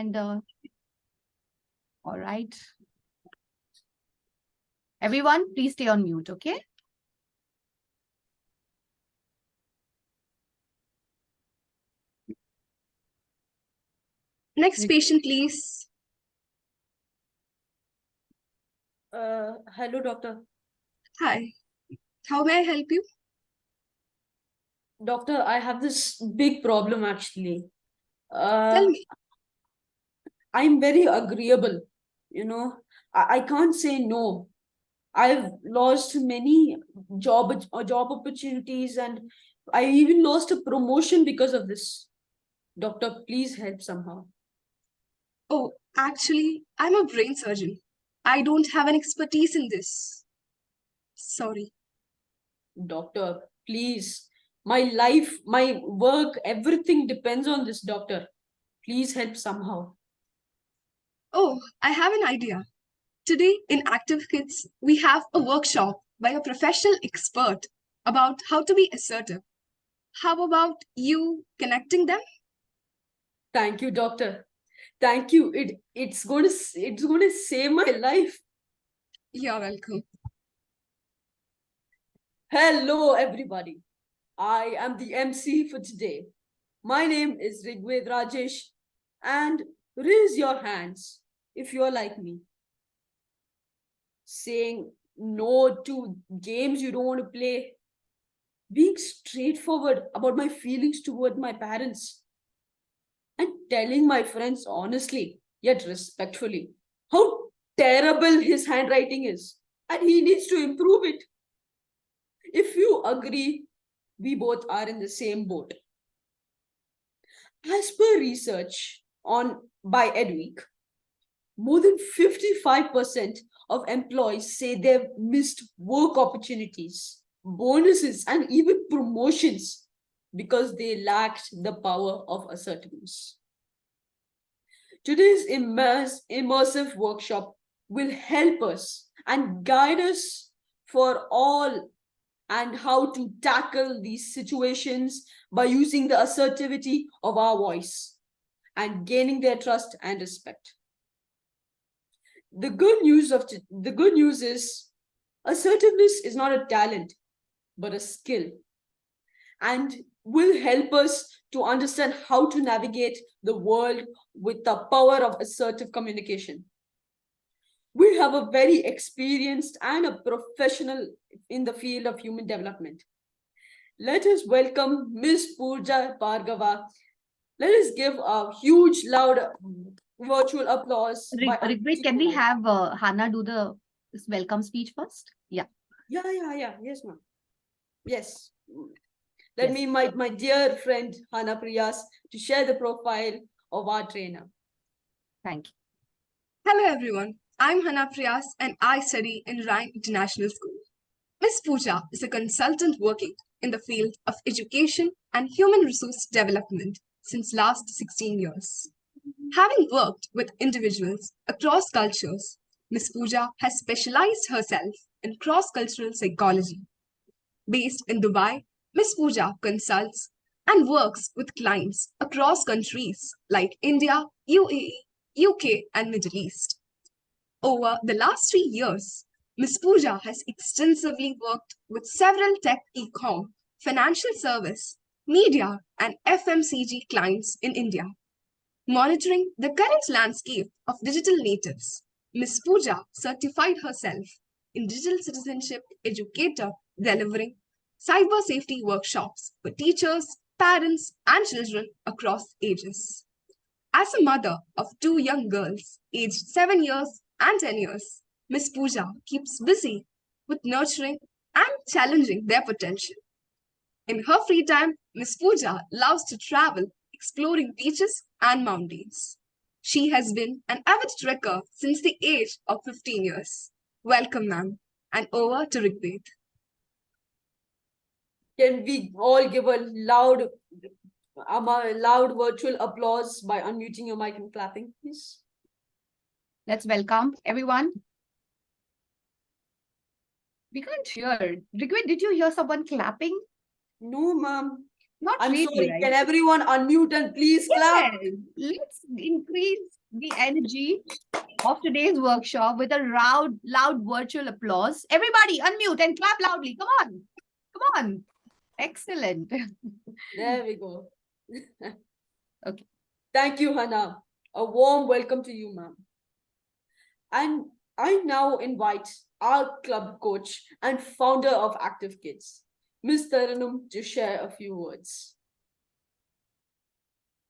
And all right. Everyone, please stay on mute, okay? Next patient, please. Hello, doctor. Hi. How may I help you? Doctor, I have this big problem actually. Tell me. I'm very agreeable, you know. I can't say no. I've lost many job opportunities, and I even lost a promotion because of this. Doctor, please help somehow. Oh, actually, I'm a brain surgeon. I don't have an expertise in this. Sorry. Doctor, please. My life, my work, everything depends on this, doctor. Please help somehow. Oh, I have an idea. Today in Active Kids, we have a workshop by a professional expert about how to be assertive. How about you connecting them? Thank you, doctor. Thank you. It's going to save my life. You're welcome. Hello, everybody. I am the MC for today. My name is Rigved Rajesh, and raise your hands if you're like me. Saying no to games you don't want to play. Being straightforward about my feelings toward my parents. And telling my friends honestly, yet respectfully, how terrible his handwriting is. And he needs to improve it. If you agree, we both are in the same boat. As per research by Edweek, more than 55% of employees say they've missed work opportunities, bonuses, and even promotions because they lacked the power of assertiveness. Today's immersive workshop will help us and guide us for all and how to tackle these situations by using the assertivity of our voice and gaining their trust and respect. The good news is assertiveness is not a talent but a skill, and will help us to understand how to navigate the world with the power of assertive communication. We have a very experienced and a professional in the field of human development. Let us welcome Ms. Pooja Bhargava. Let us give a huge, loud virtual applause. Rigved, can we have Hannah do the welcome speech first? Yeah. Yeah. Yes, ma'am. Yes. Let me invite my dear friend Hannah Priyas to share the profile of our trainer. Thank you. Hello everyone. I'm Hannah Priyas and I study in Rhine International School. Ms. Pooja is a consultant working in the field of education and human resource development since last 16 years. Having worked with individuals across cultures, Ms. Pooja has specialized herself in cross-cultural psychology. Based in Dubai, Ms. Pooja consults and works with clients across countries like India, UAE, UK, and Middle East. Over the last 3 years, Ms. Pooja has extensively worked with several tech e-com, financial service, media, and FMCG clients in India. Monitoring the current landscape of digital natives, Ms. Pooja certified herself in digital citizenship educator, delivering cyber safety workshops for teachers, parents, and children across ages. As a mother of 2 young girls aged 7 years and 10 years, Ms. Pooja keeps busy with nurturing and challenging their potential. In her free time, Ms. Pooja loves to travel, exploring beaches and mountains. She has been an avid trekker since the age of 15 years. Welcome, ma'am, and over to Rigved. Can we all give a loud virtual applause by unmuting your mic and clapping, please? Let's welcome everyone. We can't hear. Rigved, did you hear someone clapping? No, ma'am. Not I'm really, sorry. right? Can everyone unmute and please clap? Let's increase the energy of today's workshop with a loud virtual applause. Everybody unmute and clap loudly. Come on. Come on. Excellent. There we go. Okay. Thank you, Hannah. A warm welcome to you, ma'am. And I now invite our club coach and founder of Active Kids, Ms. Taranum, to share a few words.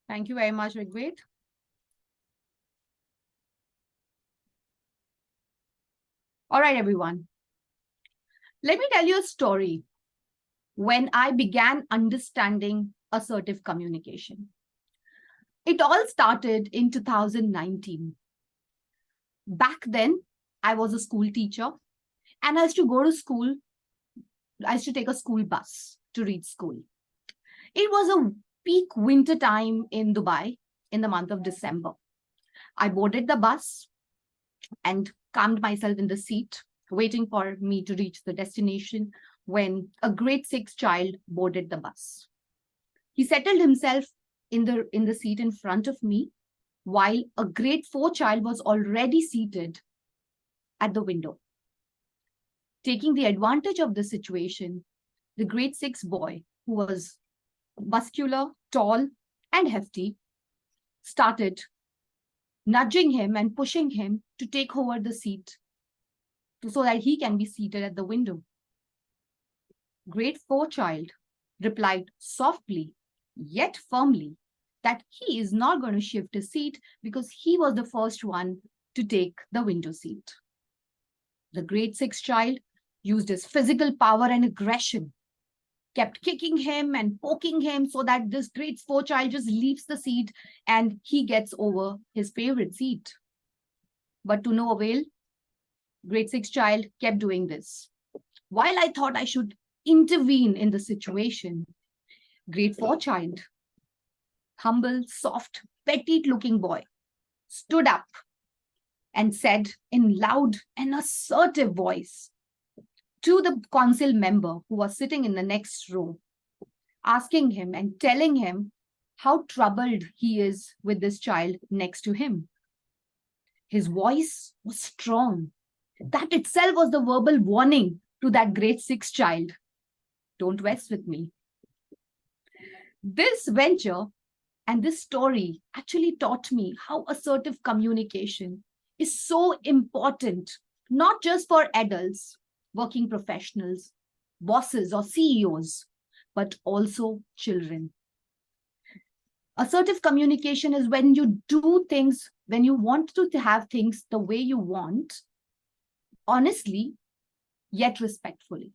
Thank you very much, Rigved. All right, everyone. Let me tell you a story when I began understanding assertive communication. It all started in 2019. Back then, I was a school teacher and I used to go to school. I used to take a school bus to reach school. It was a peak winter time in Dubai in the month of December. I boarded the bus and calmed myself in the seat, waiting for me to reach the destination when a grade 6 child boarded the bus. He settled himself in the seat in front of me, while a grade 4 child was already seated at the window. Taking the advantage of the situation, the grade 6 boy, who was muscular, tall, and hefty, started nudging him and pushing him to take over the seat so that he can be seated at the window. Grade 4 child replied softly yet firmly that he is not going to shift his seat because he was the first one to take the window seat. The grade 6 child used his physical power and aggression, kept kicking him and poking him so that this grade 4 child just leaves the seat and he gets over his favorite seat. But to no avail, grade 6 child kept doing this. While I thought I should intervene in the situation, grade 4 child, humble, soft, petite-looking boy, stood up and said in loud and assertive voice to the council member who was sitting in the next row, asking him and telling him how troubled he is with this child next to him. His voice was strong. That itself was the verbal warning to that grade 6 child. Don't mess with me. This venture and this story actually taught me how assertive communication is so important, not just for adults, working professionals, bosses, or CEOs, but also children. Assertive communication is when you do things, when you want to have things the way you want, honestly, yet respectfully.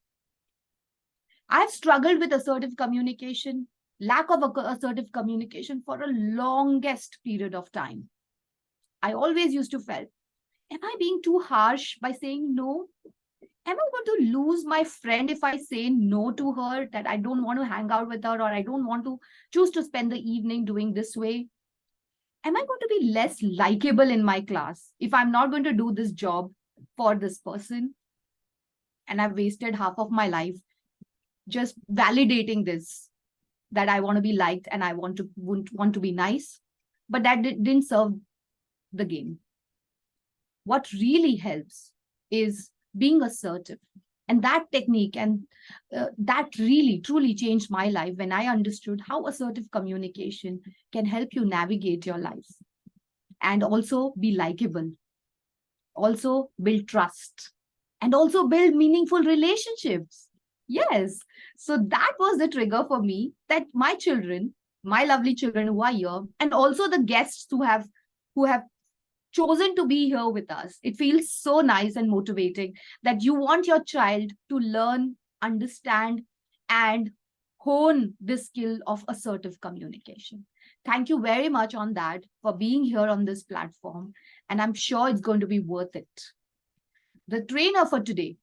I've struggled with assertive communication, lack of assertive communication for a longest period of time. I always used to feel, am I being too harsh by saying no? Am I going to lose my friend if I say no to her, that I don't want to hang out with her, or I don't want to choose to spend the evening doing this way? Am I going to be less likable in my class if I'm not going to do this job for this person? And I've wasted half of my life just validating this, that I want to be liked and I want to be nice, but that didn't serve the game. What really helps is being assertive. And that technique and that really truly changed my life when I understood how assertive communication can help you navigate your life and also be likable, also build trust, and also build meaningful relationships. Yes. So that was the trigger for me, that my children, my lovely children who are here, and also the guests who have chosen to be here with us. It feels so nice and motivating that you want your child to learn, understand, and hone this skill of assertive communication. Thank you very much on that for being here on this platform. And I'm sure it's going to be worth it. The trainer for today,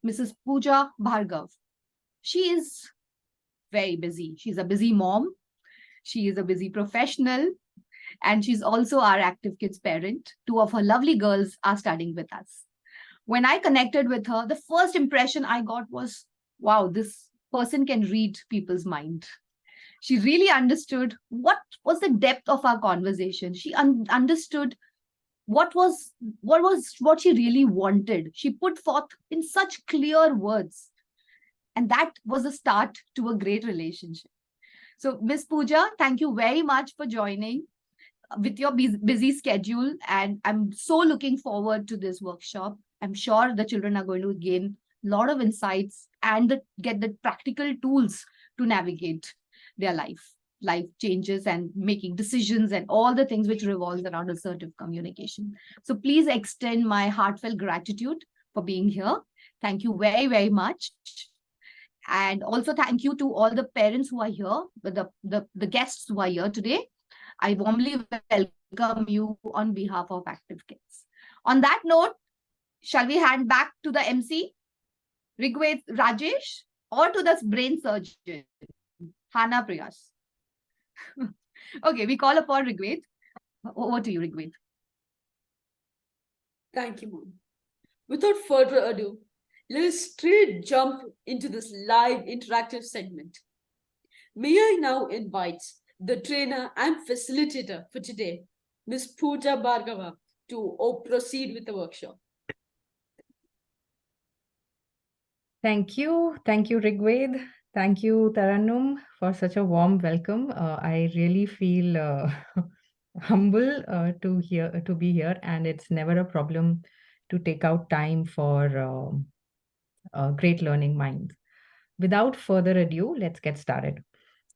Mrs. Pooja Bhargava. She is very busy. She's a busy mom. She is a busy professional. And she's also our Active Kids parent. 2 of her lovely girls are studying with us. When I connected with her, the first impression I got was, wow, this person can read people's mind. She really understood what was the depth of our conversation. She understood what she really wanted. She put forth in such clear words, and that was a start to a great relationship. So, Miss Pooja, thank you very much for joining with your busy schedule, and I'm so looking forward to this workshop. I'm sure the children are going to gain a lot of insights and get the practical tools to navigate their life changes and making decisions and all the things which revolves around assertive communication. So please extend my heartfelt gratitude for being here. Thank you very, very much. And also thank you to all the parents who are here, the guests who are here today. I warmly welcome you on behalf of Active Kids. On that note, shall we hand back to the MC, Rigved Rajesh, or to the brain surgeon, Hana Priyas? Okay, we call upon Rigved. Over to you, Rigved. Thank you, Mom. Without further ado, let us straight jump into this live interactive segment. May I now invite the trainer and facilitator for today, Ms. Pooja Bhargava, to proceed with the workshop. Thank you, Rigved. Thank you, Tarannum, for such a warm welcome. I really feel humble to be here, and it's never a problem to take out time for great learning minds. Without further ado, let's get started.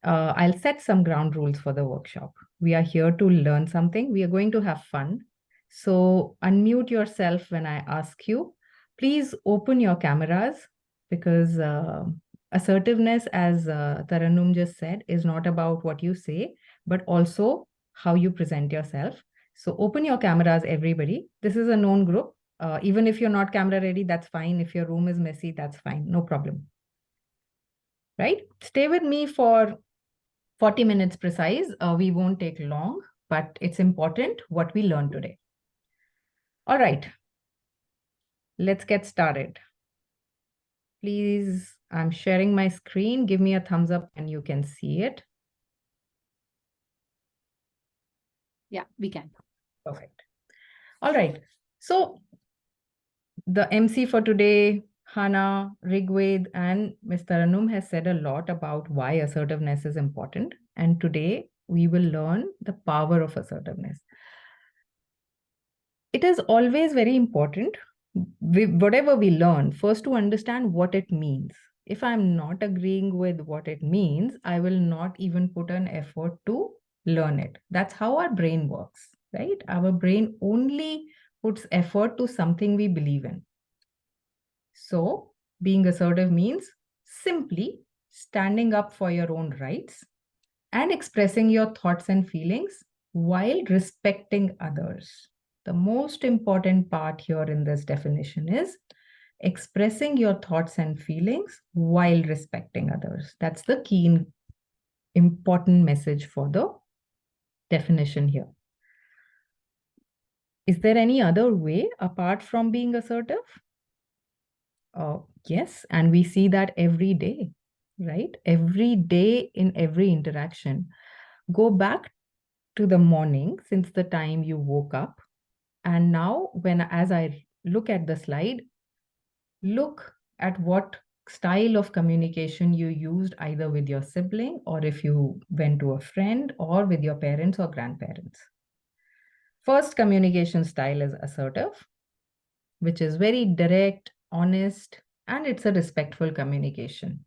I'll set some ground rules for the workshop. We are here to learn something. We are going to have fun. So unmute yourself when I ask you. Please open your cameras, because assertiveness, as Tarannum just said, is not about what you say, but also how you present yourself. So open your cameras, everybody. This is a known group. Even if you're not camera ready, that's fine. If your room is messy, that's fine. No problem. Right? Stay with me for 40 minutes precise. We won't take long, but it's important what we learn today. All right. Let's get started. Please, I'm sharing my screen. Give me a thumbs up and you can see it. Yeah, we can. Perfect. All right. So the MC for today, Hana, Rigved, and Ms. Tarannum has said a lot about why assertiveness is important. And today we will learn the power of assertiveness. It is always very important, whatever we learn, first to understand what it means. If I'm not agreeing with what it means, I will not even put an effort to learn it. That's how our brain works, right? Our brain only puts effort to something we believe in. So being assertive means simply standing up for your own rights and expressing your thoughts and feelings while respecting others. The most important part here in this definition is expressing your thoughts and feelings while respecting others. That's the key important message for the definition here. Is there any other way apart from being assertive? Yes, and we see that every day, right? Every day in every interaction. Go back to the morning since the time you woke up. And now as I look at the slide, look at what style of communication you used either with your sibling or if you went to a friend or with your parents or grandparents. First communication style is assertive, which is very direct, honest, and it's a respectful communication.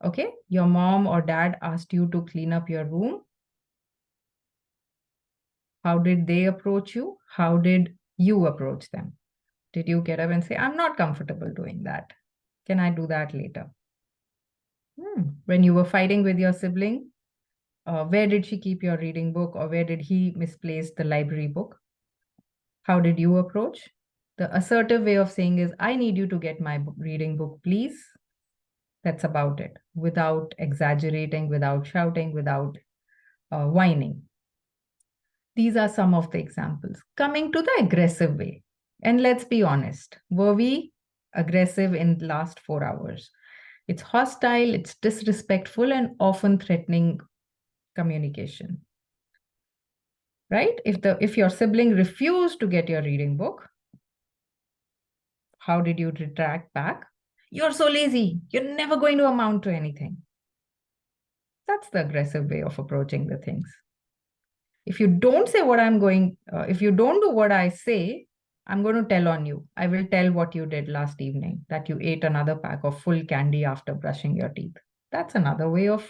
Okay, your mom or dad asked you to clean up your room. How did they approach you? How did you approach them? Did you get up and say, I'm not comfortable doing that? Can I do that later? When you were fighting with your sibling, where did she keep your reading book, or where did he misplace the library book? How did you approach? The assertive way of saying is, I need you to get my reading book, please. That's about it, without exaggerating, without shouting, without whining. These are some of the examples. Coming to the aggressive way. And let's be honest, were we aggressive in the last 4 hours? It's hostile, it's disrespectful, and often threatening communication. Right? If your sibling refused to get your reading book, how did you retract back? You're so lazy. You're never going to amount to anything. That's the aggressive way of approaching the things. If you don't say what if you don't do what I say, I'm going to tell on you. I will tell what you did last evening, that you ate another pack of full candy after brushing your teeth. That's another way of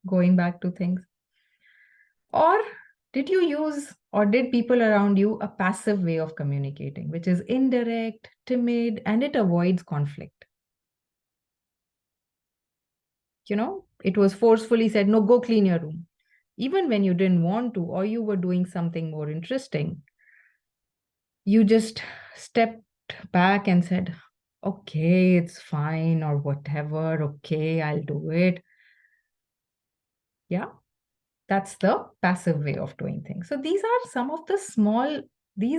going back to things. Or did people around you a passive way of communicating, which is indirect, timid, and it avoids conflict? It was forcefully said, no, go clean your room. Even when you didn't want to, or you were doing something more interesting, you just stepped back and said, okay, it's fine, or whatever, okay, I'll do it. Yeah, that's the passive way of doing things. So these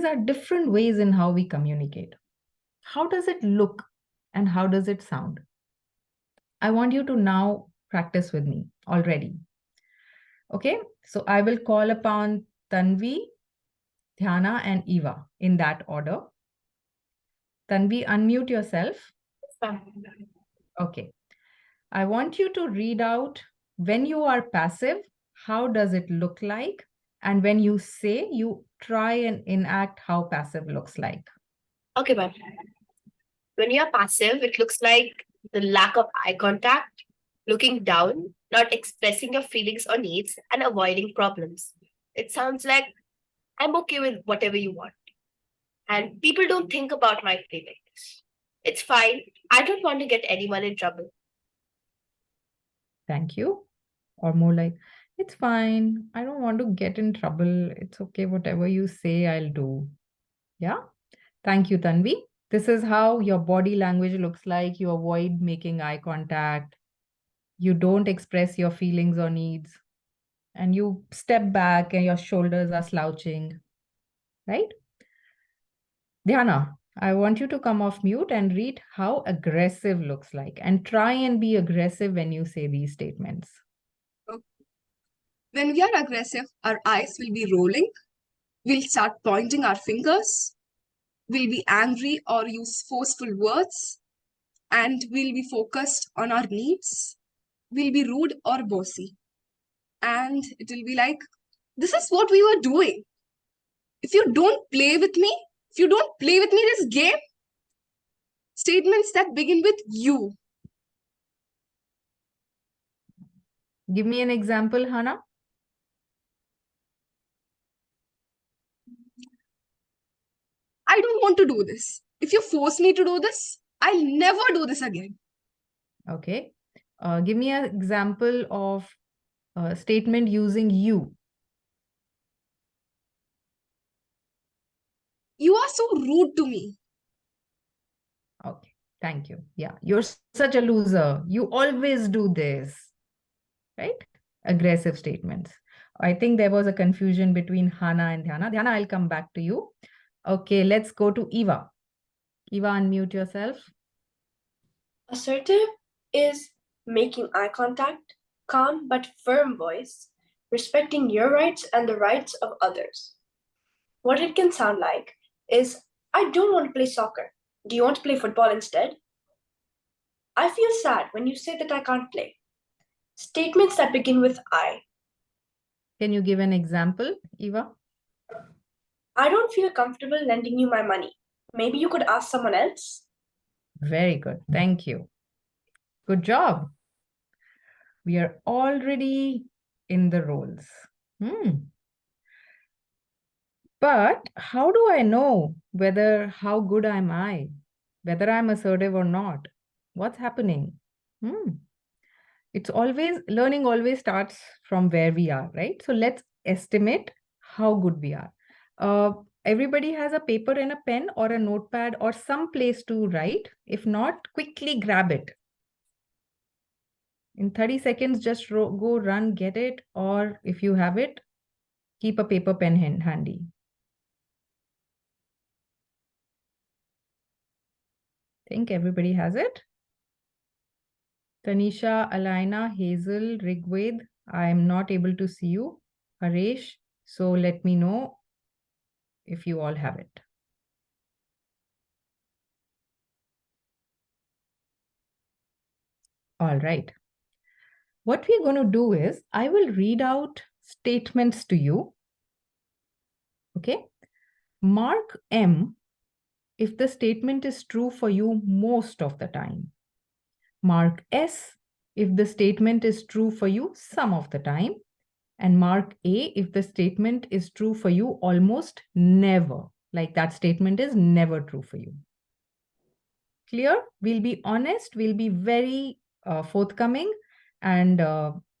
are different ways in how we communicate. How does it look and how does it sound? I want you to now practice with me already. Okay, so I will call upon Tanvi, Dhyana, and Eva in that order. Tanvi, unmute yourself. Okay. I want you to read out when you are passive, how does it look like? And when you say, you try and enact how passive looks like. Okay, ma'am. When you're passive, it looks like the lack of eye contact, looking down, not expressing your feelings or needs, and avoiding problems. It sounds like I'm okay with whatever you want. And people don't think about my feelings. It's fine. I don't want to get anyone in trouble. Thank you. Or more like, it's fine. I don't want to get in trouble. It's okay. Whatever you say, I'll do. Yeah. Thank you, Tanvi. This is how your body language looks like. You avoid making eye contact. You don't express your feelings or needs. And you step back and your shoulders are slouching. Right? Dhyana, I want you to come off mute and read how aggressive looks like and try and be aggressive when you say these statements. When we are aggressive, our eyes will be rolling. We'll start pointing our fingers. We'll be angry or use forceful words. And we'll be focused on our needs. We'll be rude or bossy. And it will be like, this is what we were doing. If you don't play with me this game, statements that begin with you. Give me an example, Hannah. I don't want to do this. If you force me to do this, I'll never do this again. Okay. Give me an example of a statement using you. You are so rude to me. Okay. Thank you. Yeah. You're such a loser. You always do this. Right? Aggressive statements. I think there was a confusion between Hannah and Dhyana. Dhyana, I'll come back to you. Okay, let's go to Eva. Eva, unmute yourself. Assertive is making eye contact, calm but firm voice, respecting your rights and the rights of others. What it can sound like is, I don't want to play soccer. Do you want to play football instead? I feel sad when you say that I can't play. Statements that begin with I. Can you give an example, Eva? I don't feel comfortable lending you my money. Maybe you could ask someone else? Very good. Thank you. Good job. We are already in the roles. But how do I know how good am I? Whether I'm assertive or not? What's happening? Learning always starts from where we are, right? So let's estimate how good we are. Everybody has a paper and a pen or a notepad or some place to write. If not, quickly grab it. In 30 seconds, just go run, get it. Or if you have it, keep a paper pen handy. Think everybody has it? Tanisha, Alina, Hazel, Rigved, I am not able to see you. Haresh, so let me know if you all have it. All right. What we're going to do is I will read out statements to you. Okay. Mark M if the statement is true for you most of the time. Mark S if the statement is true for you some of the time. And mark A if the statement is true for you almost never. Like that statement is never true for you. Clear? We'll be honest. We'll be very forthcoming. And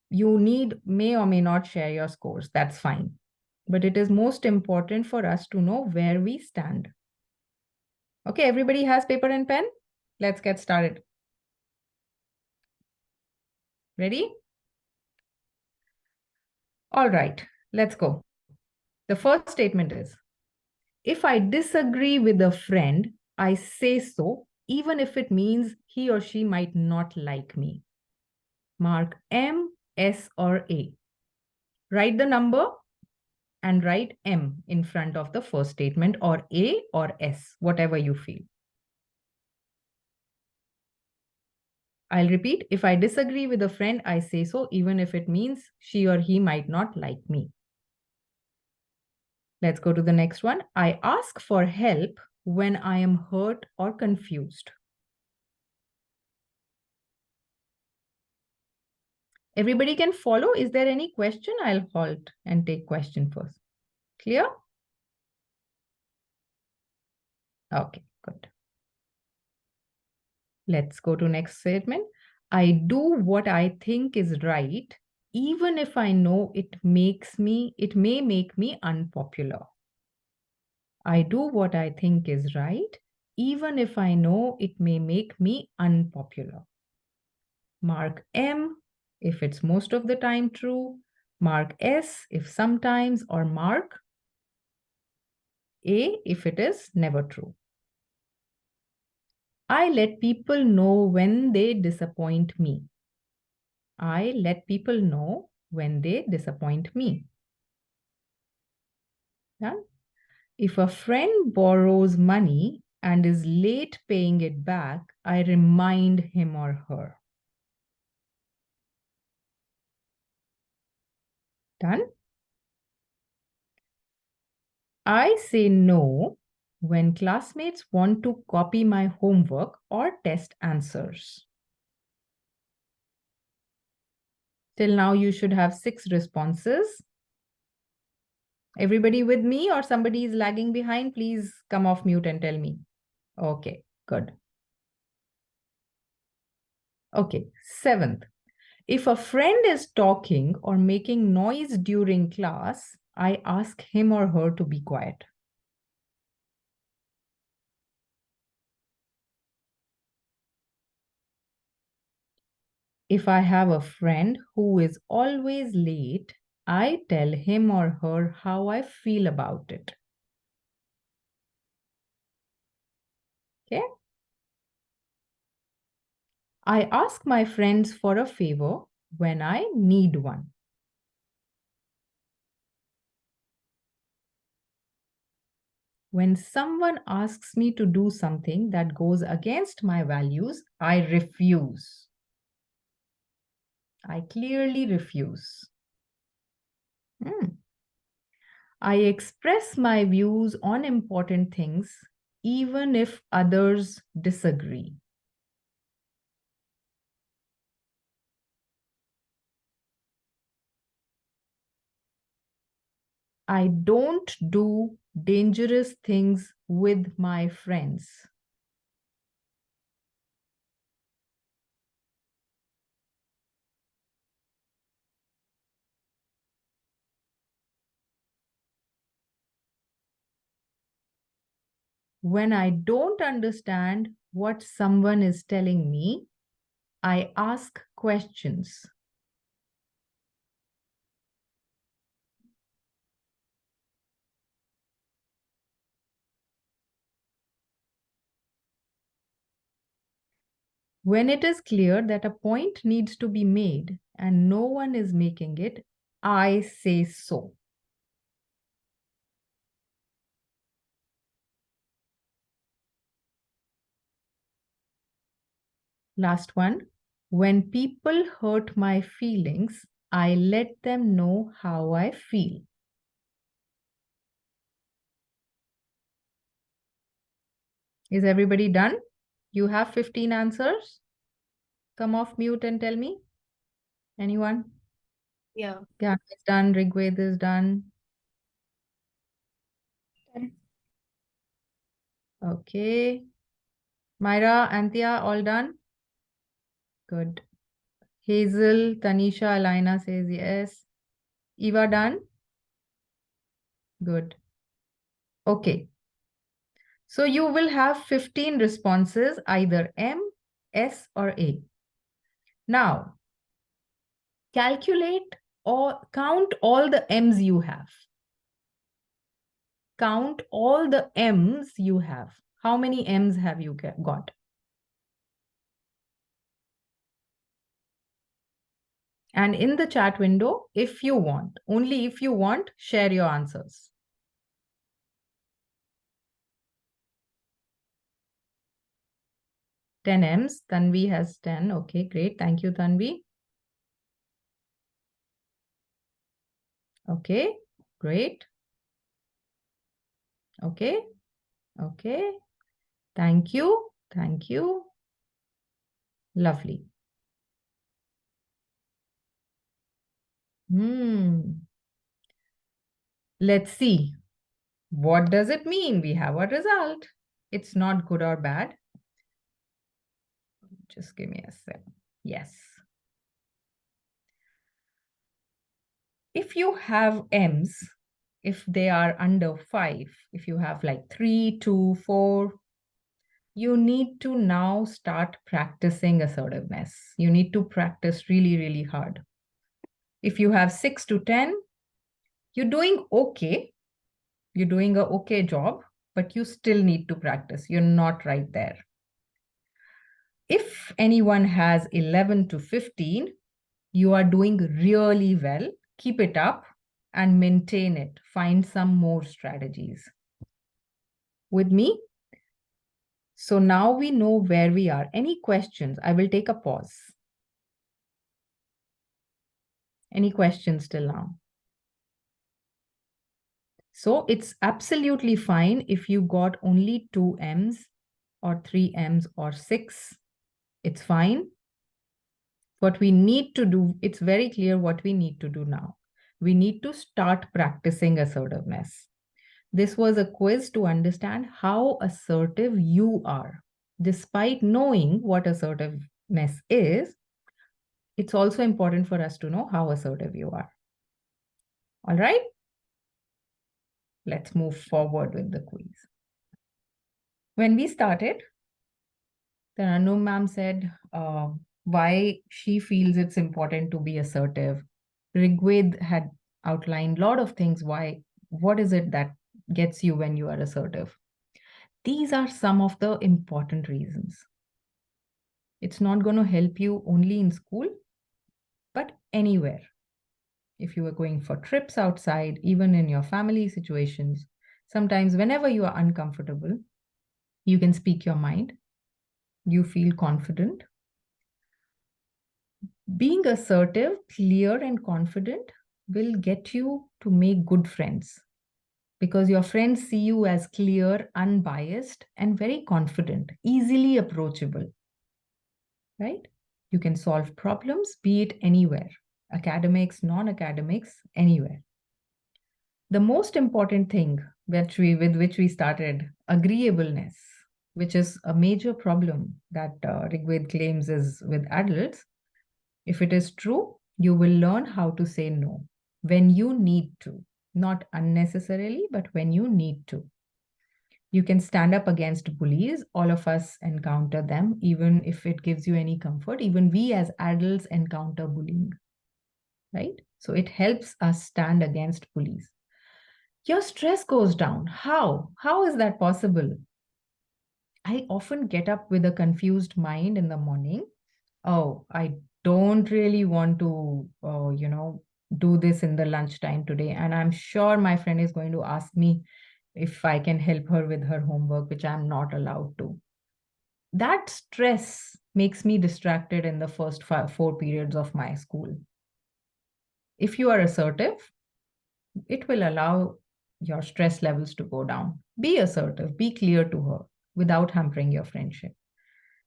you may or may not share your scores. That's fine. But it is most important for us to know where we stand. Okay, everybody has paper and pen? Let's get started. Ready? All right, let's go. The first statement is, if I disagree with a friend, I say so, even if it means he or she might not like me. Mark M, S, or A. Write the number and write M in front of the first statement, or A or S, whatever you feel. I'll repeat, if I disagree with a friend, I say so, even if it means she or he might not like me. Let's go to the next one. I ask for help when I am hurt or confused. Everybody can follow. Is there any question? I'll halt and take question first. Clear? Okay, good. Let's go to next statement. I do what I think is right, even if I know it may make me unpopular. I do what I think is right, even if I know it may make me unpopular. Mark M if it's most of the time true, mark S if sometimes, or mark A if it is never true. I let people know when they disappoint me. I let people know when they disappoint me. Yeah? If a friend borrows money and is late paying it back, I remind him or her. Done? I say no when classmates want to copy my homework or test answers. Till now, you should have 6 responses. Everybody with me, or somebody is lagging behind? Please come off mute and tell me. Okay, good. Okay, 7th. If a friend is talking or making noise during class, I ask him or her to be quiet. If I have a friend who is always late, I tell him or her how I feel about it. Okay? I ask my friends for a favor when I need one. When someone asks me to do something that goes against my values, I refuse. I clearly refuse. I express my views on important things, even if others disagree. I don't do dangerous things with my friends. When I don't understand what someone is telling me, I ask questions. When it is clear that a point needs to be made and no one is making it, I say so. Last one. When people hurt my feelings, I let them know how I feel. Is everybody done? You have 15 answers? Come off mute and tell me. Anyone? Yeah. Yeah, it's done. Rigved is done. Okay. Myra, Anthea, all done? Good. Hazel, Tanisha, Alina says yes. Eva done? Good. Okay. So you will have 15 responses, either M, S, or A. Now, calculate or count all the M's you have. Count all the M's you have. How many M's have you got? And in the chat window, if you want, only if you want, share your answers. Ten M's. Tanvi has 10. Okay, great. Thank you, Tanvi. Okay, great. Okay, okay. Thank you. Thank you. Lovely. Let's see. What does it mean? We have a result. It's not good or bad. Just give me a sec. Yes. If you have M's, if they are under 5, if you have like 3, 2, 4, you need to now start practicing assertiveness. You need to practice really, really hard. If you have 6 to 10, you're doing okay. You're doing a okay job, but you still need to practice. You're not right there. If anyone has 11 to 15, you are doing really well. Keep it up and maintain it. Find some more strategies. With me? So now we know where we are. Any questions? I will take a pause. Any questions till now? So it's absolutely fine if you got only 2 M's or 3 M's or 6. It's fine. What we need to do, it's very clear what we need to do now. We need to start practicing assertiveness. This was a quiz to understand how assertive you are. Despite knowing what assertiveness is, it's also important for us to know how assertive you are. All right? Let's move forward with the quiz. When we started, Tarannum ma'am said why she feels it's important to be assertive. Rigved had outlined a lot of things. What is it that gets you when you are assertive? These are some of the important reasons. It's not going to help you only in school, but anywhere. If you are going for trips outside, even in your family situations, sometimes whenever you are uncomfortable, you can speak your mind. You feel confident. Being assertive, clear, and confident will get you to make good friends because your friends see you as clear, unbiased, and very confident, easily approachable, right? You can solve problems, be it anywhere, academics, non-academics, anywhere. The most important thing with which we started, agreeableness, which is a major problem that Rigved claims is with adults. If it is true, you will learn how to say no when you need to, not unnecessarily, but when you need to. You can stand up against bullies. All of us encounter them, even if it gives you any comfort. Even we as adults encounter bullying, right? So it helps us stand against bullies. Your stress goes down. How? How is that possible? I often get up with a confused mind in the morning. Oh, I don't really want to, do this in the lunchtime today. And I'm sure my friend is going to ask me if I can help her with her homework, which I'm not allowed to. That stress makes me distracted in the first 4 periods of my school. If you are assertive, it will allow your stress levels to go down. Be assertive, be clear to her without hampering your friendship.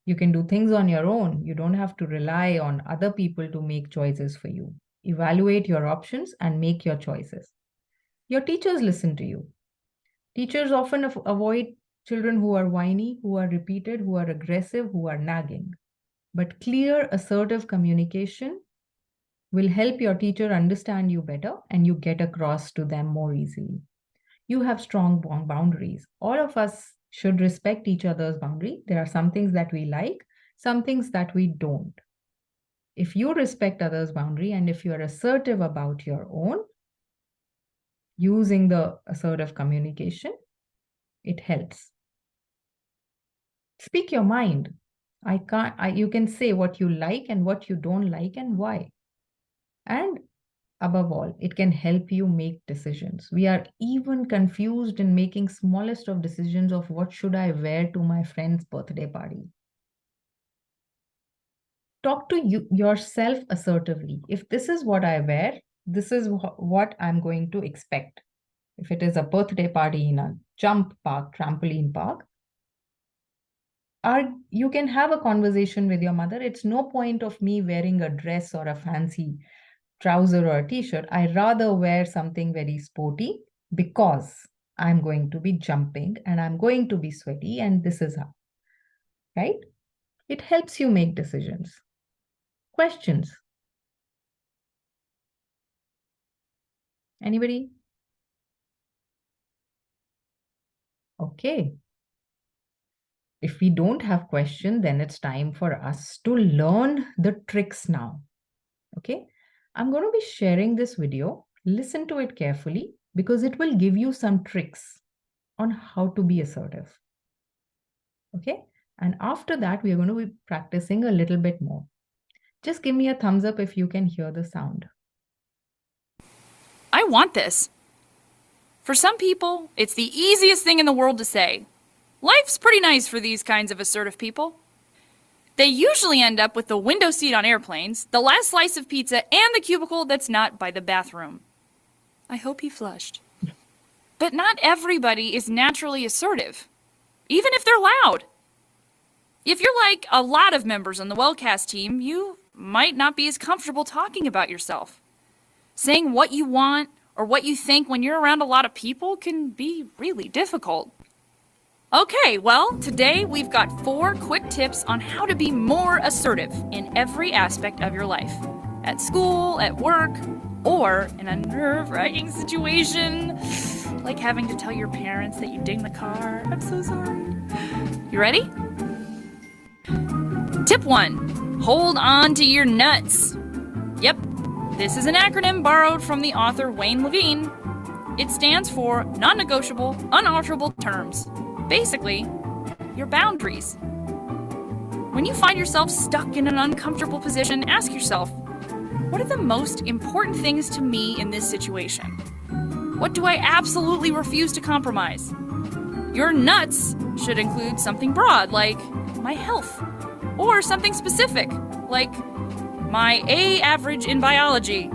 You can do things on your own. You don't have to rely on other people to make choices for you. Evaluate your options and make your choices. Your teachers listen to you. Teachers often avoid children who are whiny, who are repeated, who are aggressive, who are nagging. But clear, assertive communication will help your teacher understand you better and you get across to them more easily. You have strong boundaries. All of us should respect each other's boundary. There are some things that we like, some things that we don't. If you respect others' boundary and if you are assertive about your own, using the assertive communication, it helps. Speak your mind. You can say what you like and what you don't like and why. And above all, it can help you make decisions. We are even confused in making smallest of decisions of what should I wear to my friend's birthday party. Talk to yourself assertively. If this is what I wear, this is what I'm going to expect. If it is a birthday party in a jump park, trampoline park, you can have a conversation with your mother. It's no point of me wearing a dress or a fancy trouser or a t-shirt. I rather wear something very sporty because I'm going to be jumping and I'm going to be sweaty and this is how, right? It helps you make decisions. Questions? Anybody? Okay. If we don't have question, then it's time for us to learn the tricks now. Okay. I'm going to be sharing this video. Listen to it carefully because it will give you some tricks on how to be assertive. Okay. And after that, we are going to be practicing a little bit more. Just give me a thumbs up if you can hear the sound. I want this. For some people, it's the easiest thing in the world to say. Life's pretty nice for these kinds of assertive people. They usually end up with the window seat on airplanes, the last slice of pizza, and the cubicle that's not by the bathroom. I hope he flushed. But not everybody is naturally assertive, even if they're loud. If you're like a lot of members on the Wellcast team, you might not be as comfortable talking about yourself. Saying what you want or what you think when you're around a lot of people can be really difficult. Okay, well, today we've got 4 quick tips on how to be more assertive in every aspect of your life. At school, at work, or in a nerve-wracking situation, like having to tell your parents that you dinged the car. I'm so sorry. You ready? Tip 1, hold on to your nuts. Yep, this is an acronym borrowed from the author Wayne Levine. It stands for non-negotiable, unalterable terms. Basically, your boundaries. When you find yourself stuck in an uncomfortable position, ask yourself, what are the most important things to me in this situation? What do I absolutely refuse to compromise? Your nuts should include something broad, like my health, or something specific, like my A average in biology.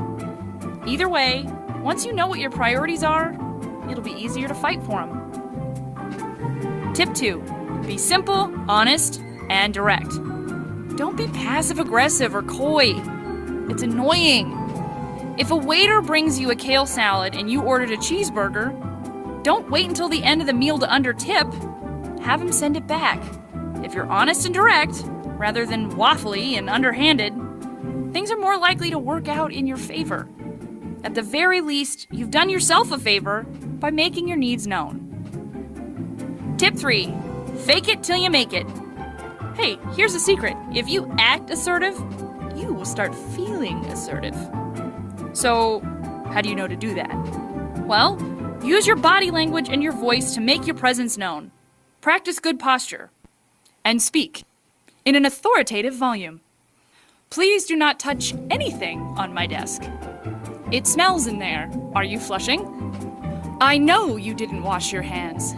Either way, once you know what your priorities are, it'll be easier to fight for them. Tip 2, be simple, honest, and direct. Don't be passive-aggressive or coy. It's annoying. If a waiter brings you a kale salad and you ordered a cheeseburger, don't wait until the end of the meal to undertip. Have him send it back. If you're honest and direct, rather than waffly and underhanded, things are more likely to work out in your favor. At the very least, you've done yourself a favor by making your needs known. Tip 3, fake it till you make it. Hey, here's a secret. If you act assertive, you will start feeling assertive. So, how do you know to do that? Well, use your body language and your voice to make your presence known. Practice good posture. and speak in an authoritative volume. Please do not touch anything on my desk. It smells in there. Are you flushing? I know you didn't wash your hands.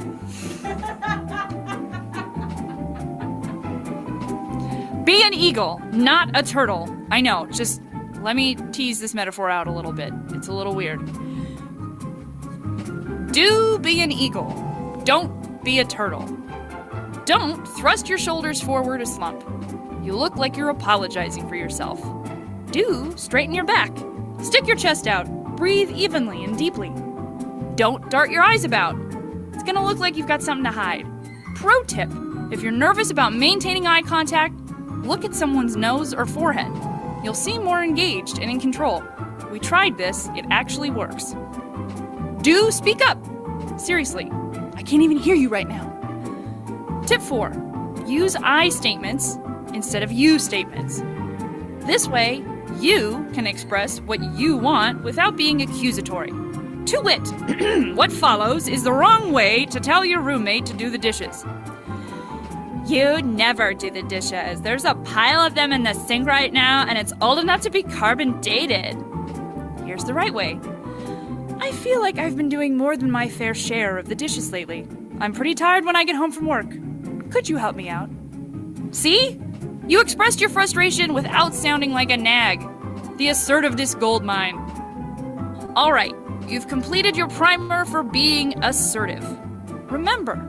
Be an eagle, not a turtle. I know, just let me tease this metaphor out a little bit. It's a little weird. Do be an eagle. Don't be a turtle. Don't thrust your shoulders forward a slump. You look like you're apologizing for yourself. Do straighten your back. Stick your chest out. Breathe evenly and deeply. Don't dart your eyes about. It's gonna look like you've got something to hide. Pro tip, if you're nervous about maintaining eye contact, look at someone's nose or forehead. You'll seem more engaged and in control. We tried this, it actually works. Do speak up. Seriously, I can't even hear you right now. Tip 4, use I statements instead of you statements. This way, you can express what you want without being accusatory. To wit, what follows is the wrong way to tell your roommate to do the dishes. You never do the dishes. There's a pile of them in the sink right now, and it's old enough to be carbon dated. Here's the right way. I feel like I've been doing more than my fair share of the dishes lately. I'm pretty tired when I get home from work. Could you help me out? See? You expressed your frustration without sounding like a nag. The assertiveness goldmine. All right, you've completed your primer for being assertive. Remember,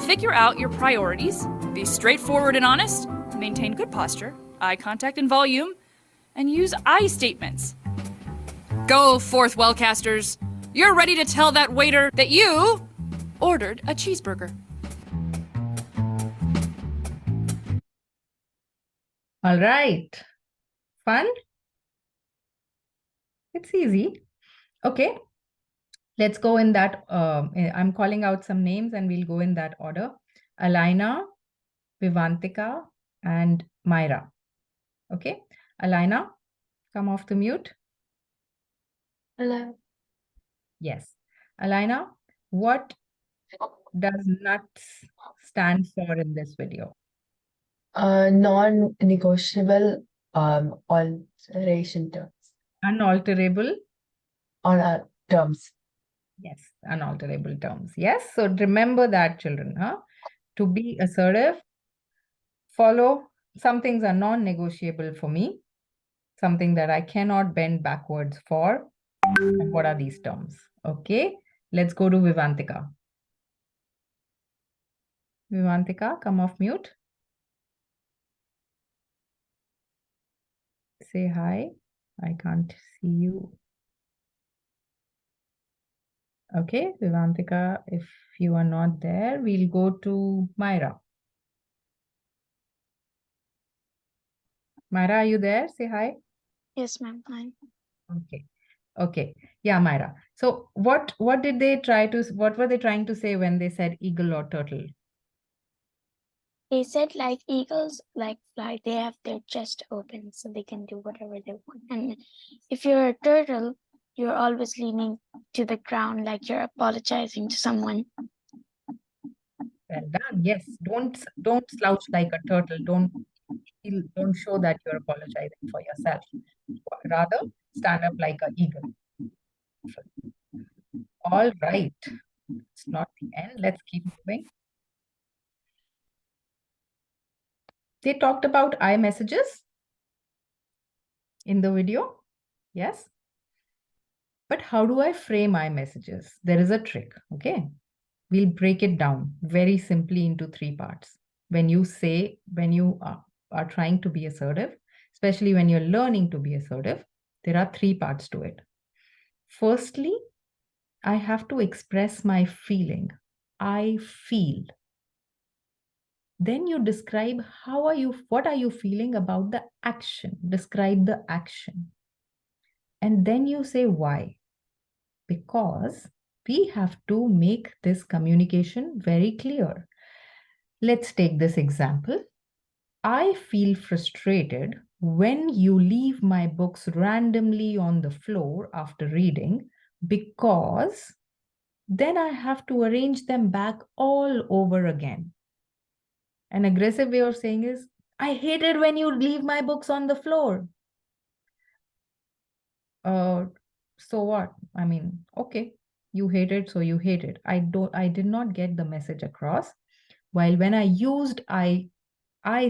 figure out your priorities, be straightforward and honest, maintain good posture, eye contact and volume, and use I statements. Go forth, wellcasters. You're ready to tell that waiter that you ordered a cheeseburger. All right. Fun? It's easy. Okay. Let's go in that. I'm calling out some names and we'll go in that order. Alina, Vivantika, and Myra. Okay. Alina, come off the mute. Hello. Yes. Alina, what does nuts stand for in this video? Non-negotiable alteration terms Unalterable. on our terms. Yes, unalterable terms. Yes, so remember that, children. To be assertive, follow. Some things are non-negotiable for me, something that I cannot bend backwards for. And what are these terms? Okay, let's go to Vivantika. Vivantika, come off mute. Say hi. I can't see you. Okay, Vivantika, if you are not there, we'll go to Myra. Myra, are you there? Say hi. Yes, ma'am. Fine. Okay. Okay. Yeah, Myra. So what did they what were they trying to say when they said eagle or turtle? They said like eagles like fly, they have their chest open so they can do whatever they want. And if you're a turtle, you're always leaning to the ground like you're apologizing to someone. Well done. Yes. Don't slouch like a turtle. Don't show that you're apologizing for yourself. Rather, stand up like an eagle. All right. It's not the end. Let's keep moving. They talked about iMessages in the video. Yes. But how do I frame iMessages? There is a trick. Okay. We'll break it down very simply into 3 parts. When you are trying to be assertive, especially when you're learning to be assertive, there are 3 parts to it. Firstly, I have to express my feeling. I feel. Then you describe what are you feeling about the action? Describe the action. And then you say why. Because we have to make this communication very clear. Let's take this example. I feel frustrated when you leave my books randomly on the floor after reading because then I have to arrange them back all over again. An aggressive way of saying is, I hate it when you leave my books on the floor. So what? I mean, okay, you hate it, so you hate it. I did not get the message across. While when I used I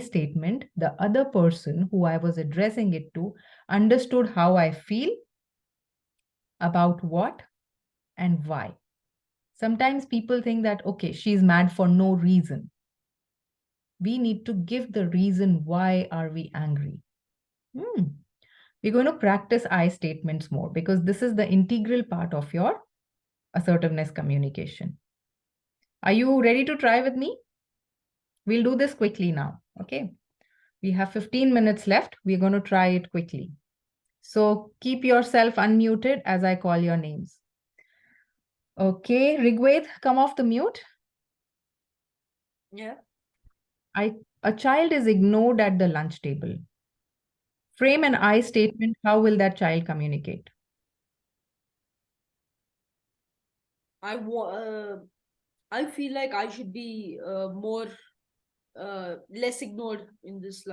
statement, the other person who I was addressing it to understood how I feel about what and why. Sometimes people think that, okay, she's mad for no reason. We need to give the reason why are we angry. We're going to practice I statements more because this is the integral part of your assertiveness communication. Are you ready to try with me? We'll do this quickly now, okay? We have 15 minutes left. We're going to try it quickly. So keep yourself unmuted as I call your names. Okay, Rigved, come off the mute. Yeah. A child is ignored at the lunch table. Frame an I statement. How will that child communicate? I feel like I should be less ignored in this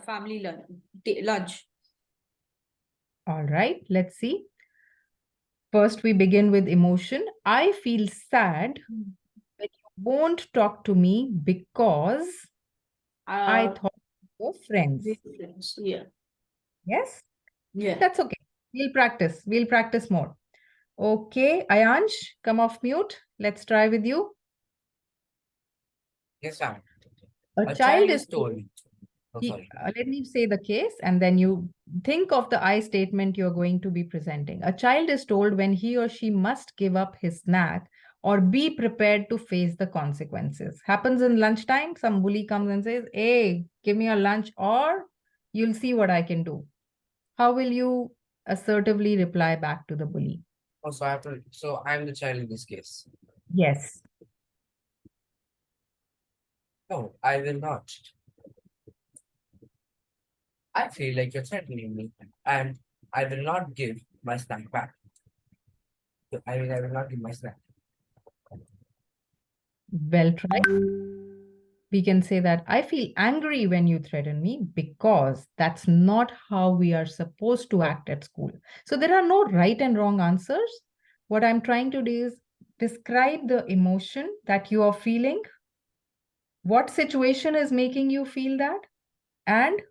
family lunch. All right, let's see. First, we begin with emotion. I feel sad that you won't talk to me because I thought we were friends. Yeah. Yes? Yeah. That's okay. We'll practice. We'll practice more. Okay, Ayansh, come off mute. Let's try with you. Yes, ma'am. A child is told. Oh, sorry. Let me say the case and then you think of the I statement you're going to be presenting. A child is told when he or she must give up his snack or be prepared to face the consequences. Happens in lunchtime, some bully comes and says, hey, give me your lunch or you'll see what I can do. How will you assertively reply back to the bully? Oh, so I'm the child in this case. Yes. No, I will not. I feel like you're threatening me, and I will not give my snack back. I will not give my snack. Well tried. We can say that I feel angry when you threaten me because that's not how we are supposed to act at school. So there are no right and wrong answers. What I'm trying to do is describe the emotion that you are feeling, what situation is making you feel that, and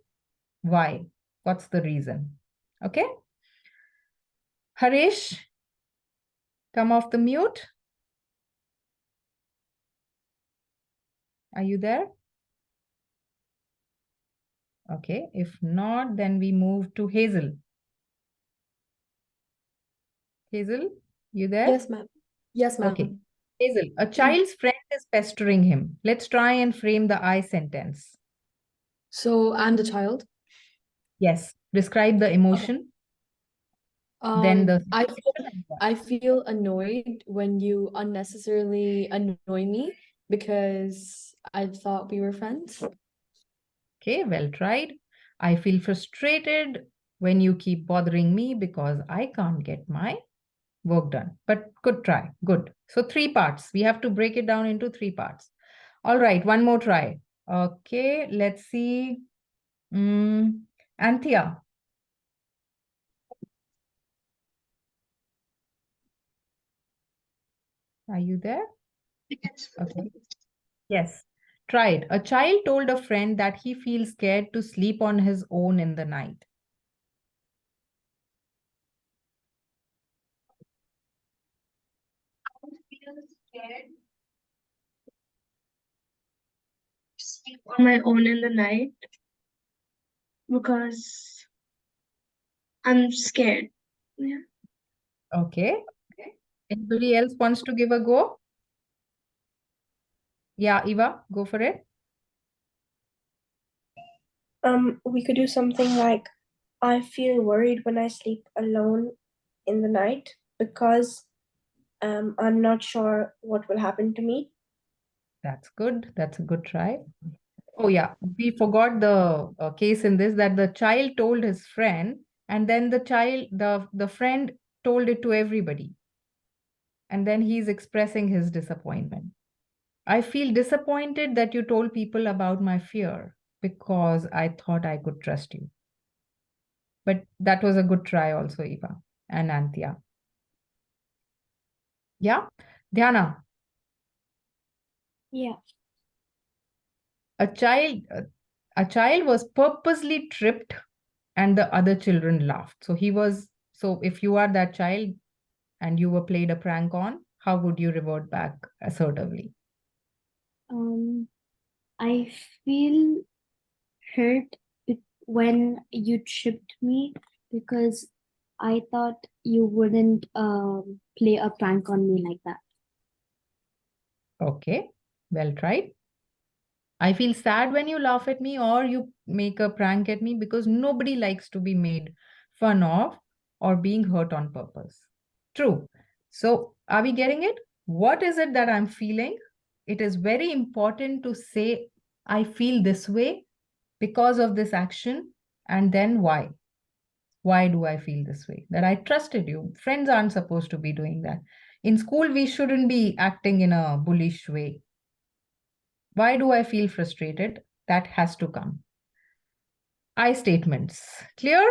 why. What's the reason? Okay. Harish, come off the mute. Are you there? Okay, if not, then we move to Hazel. Hazel, you there? Yes, ma'am. Yes, ma'am. Okay. Hazel, a child's friend is pestering him. Let's try and frame the I sentence. So I'm the child. Yes. Describe the emotion. Then the I feel annoyed when you unnecessarily annoy me because I thought we were friends. Okay, well tried. I feel frustrated when you keep bothering me because I can't get my work done. But good try. Good. So 3 parts. We have to break it down into 3 parts. All right, one more try. Okay, let's see. Anthea. Are you there? Okay. Yes. Try it. A child told a friend that he feels scared to sleep on his own in the night. I feel scared to sleep on my own in the night because I'm scared. Yeah. Okay. Anybody else wants to give a go? Yeah, Eva, go for it. We could do something like, I feel worried when I sleep alone in the night because I'm not sure what will happen to me. That's good. That's a good try. Oh, yeah. We forgot the case in this that the child told his friend and then the friend told it to everybody. And then he's expressing his disappointment. I feel disappointed that you told people about my fear because I thought I could trust you. But that was a good try also, Eva and Anthea. Yeah? Dhyana, Yeah. a child was purposely tripped and the other children laughed. So if you are that child and you were played a prank on, how would you revert back assertively? I feel hurt when you tripped me because I thought you wouldn't play a prank on me like that. Okay, well tried. I feel sad when you laugh at me or you make a prank at me because nobody likes to be made fun of or being hurt on purpose. True. So, are we getting it? What is it that I'm feeling? It is very important to say, I feel this way because of this action, and then why? Why do I feel this way? That I trusted you. Friends aren't supposed to be doing that. In school, we shouldn't be acting in a bullish way. Why do I feel frustrated? That has to come. I statements. Clear?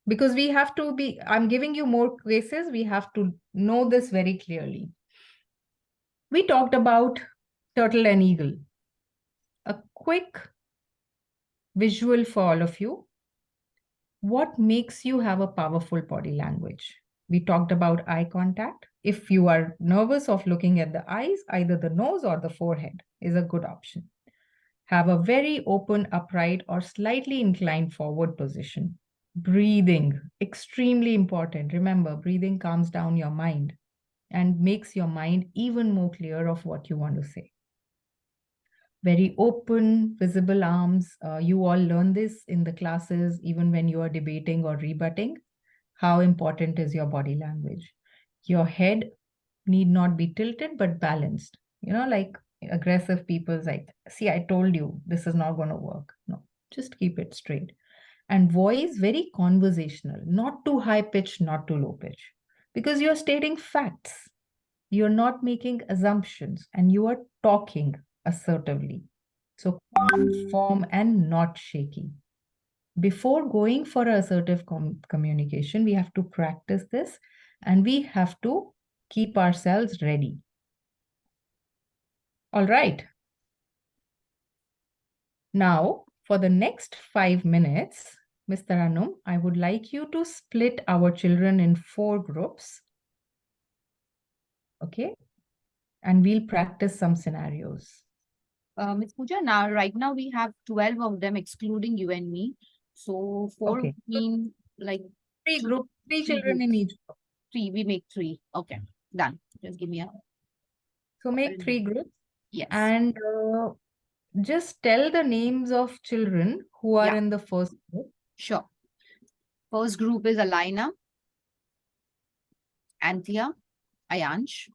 Because we have to be, I'm giving you more cases. We have to know this very clearly. We talked about turtle and eagle. A quick visual for all of you. What makes you have a powerful body language? We talked about eye contact. If you are nervous of looking at the eyes, either the nose or the forehead is a good option. Have a very open, upright, or slightly inclined forward position. Breathing, extremely important. Remember, breathing calms down your mind and makes your mind even more clear of what you want to say. Very open, visible arms. You all learn this in the classes, even when you are debating or rebutting. How important is your body language? Your head need not be tilted, but balanced. You know, like aggressive people like, see, I told you this is not going to work. No, just keep it straight. And voice, very conversational, not too high pitch, not too low pitch, because you're stating facts. You're not making assumptions and you are talking assertively. So calm, firm, and not shaky. Before going for assertive communication, we have to practice this and we have to keep ourselves ready. All right. Now, for the next 5 minutes, Mr. Anum, I would like you to split our children in 4 groups. Okay. And we'll practice some scenarios. Ms. Pooja, right now we have 12 of them, excluding you and me. So 4 Okay. mean like 3 groups, 3 children groups. in each group. 3, we make 3. Okay, done. Just give me a... So make 3 groups. Yes. And just tell the names of children who are in the first group. Sure. First group is Alina, Anthea, Ayansh.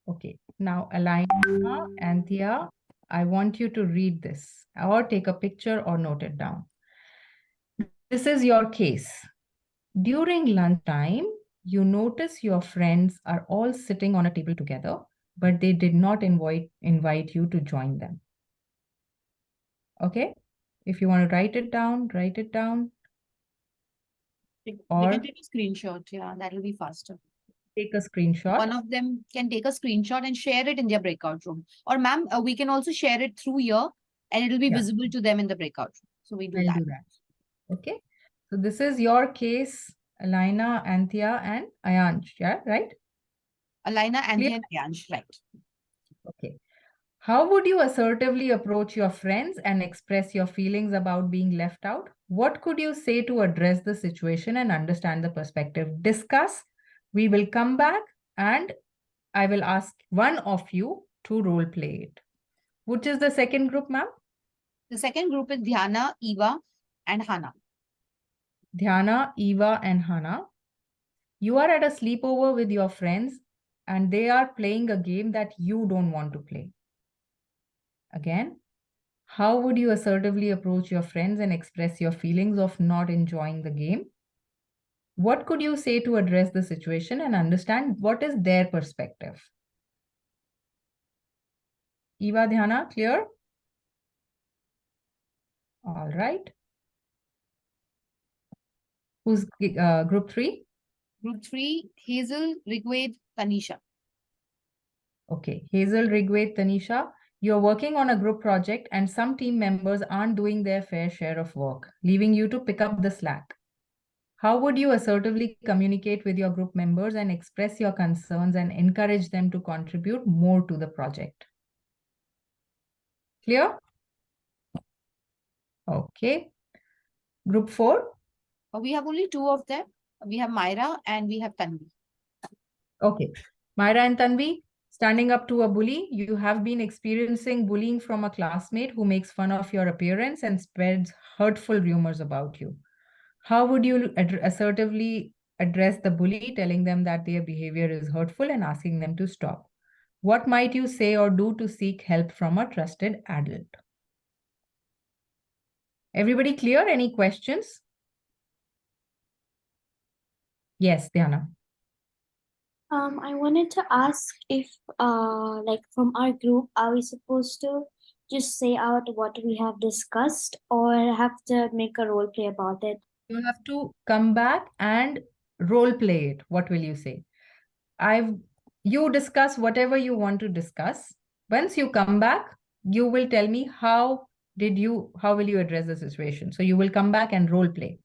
Okay. Now, Alina, Anthea, I want you to read this or take a picture or note it down. This is your case. During lunchtime, you notice your friends are all sitting on a table together, but they did not invite you to join them. Okay? If you want to write it down, write it down. They Or can take a screenshot. Yeah, that will be faster. Take a screenshot. One of them can take a screenshot and share it in their breakout room. Or ma'am, we can also share it through here and it will be visible to them in the breakout room. So we do that. Okay. So this is your case, Alina, Anthea, and Ayansh. Yeah, right? Alina, Anthea, and Ayansh, right. Okay. How would you assertively approach your friends and express your feelings about being left out? What could you say to address the situation and understand the perspective? Discuss. We will come back and I will ask one of you to role play it. Which is the second group, ma'am? The second group is Dhyana, Eva, and Hannah. Dhyana, Eva, and Hannah. You are at a sleepover with your friends and they are playing a game that you don't want to play. Again, how would you assertively approach your friends and express your feelings of not enjoying the game? What could you say to address the situation and understand what is their perspective? Eva, Dhyana, clear? All right. Who's group 3? Group 3, Hazel, Rigved, Tanisha. Okay, Hazel, Rigved, Tanisha, you're working on a group project and some team members aren't doing their fair share of work, leaving you to pick up the slack. How would you assertively communicate with your group members and express your concerns and encourage them to contribute more to the project? Clear? Okay. Group 4? We have only 2 of them. We have Myra and we have Tanvi. Okay. Myra and Tanvi, standing up to a bully, you have been experiencing bullying from a classmate who makes fun of your appearance and spreads hurtful rumors about you. How would you assertively address the bully, telling them that their behavior is hurtful and asking them to stop? What might you say or do to seek help from a trusted adult? Everybody clear? Any questions? Yes, Dhyana. I wanted to ask if, like from our group, are we supposed to just say out what we have discussed or have to make a role play about it? You have to come back and role play it. What will you say? You discuss whatever you want to discuss. Once you come back, you will tell me how will you address the situation. So you will come back and role play.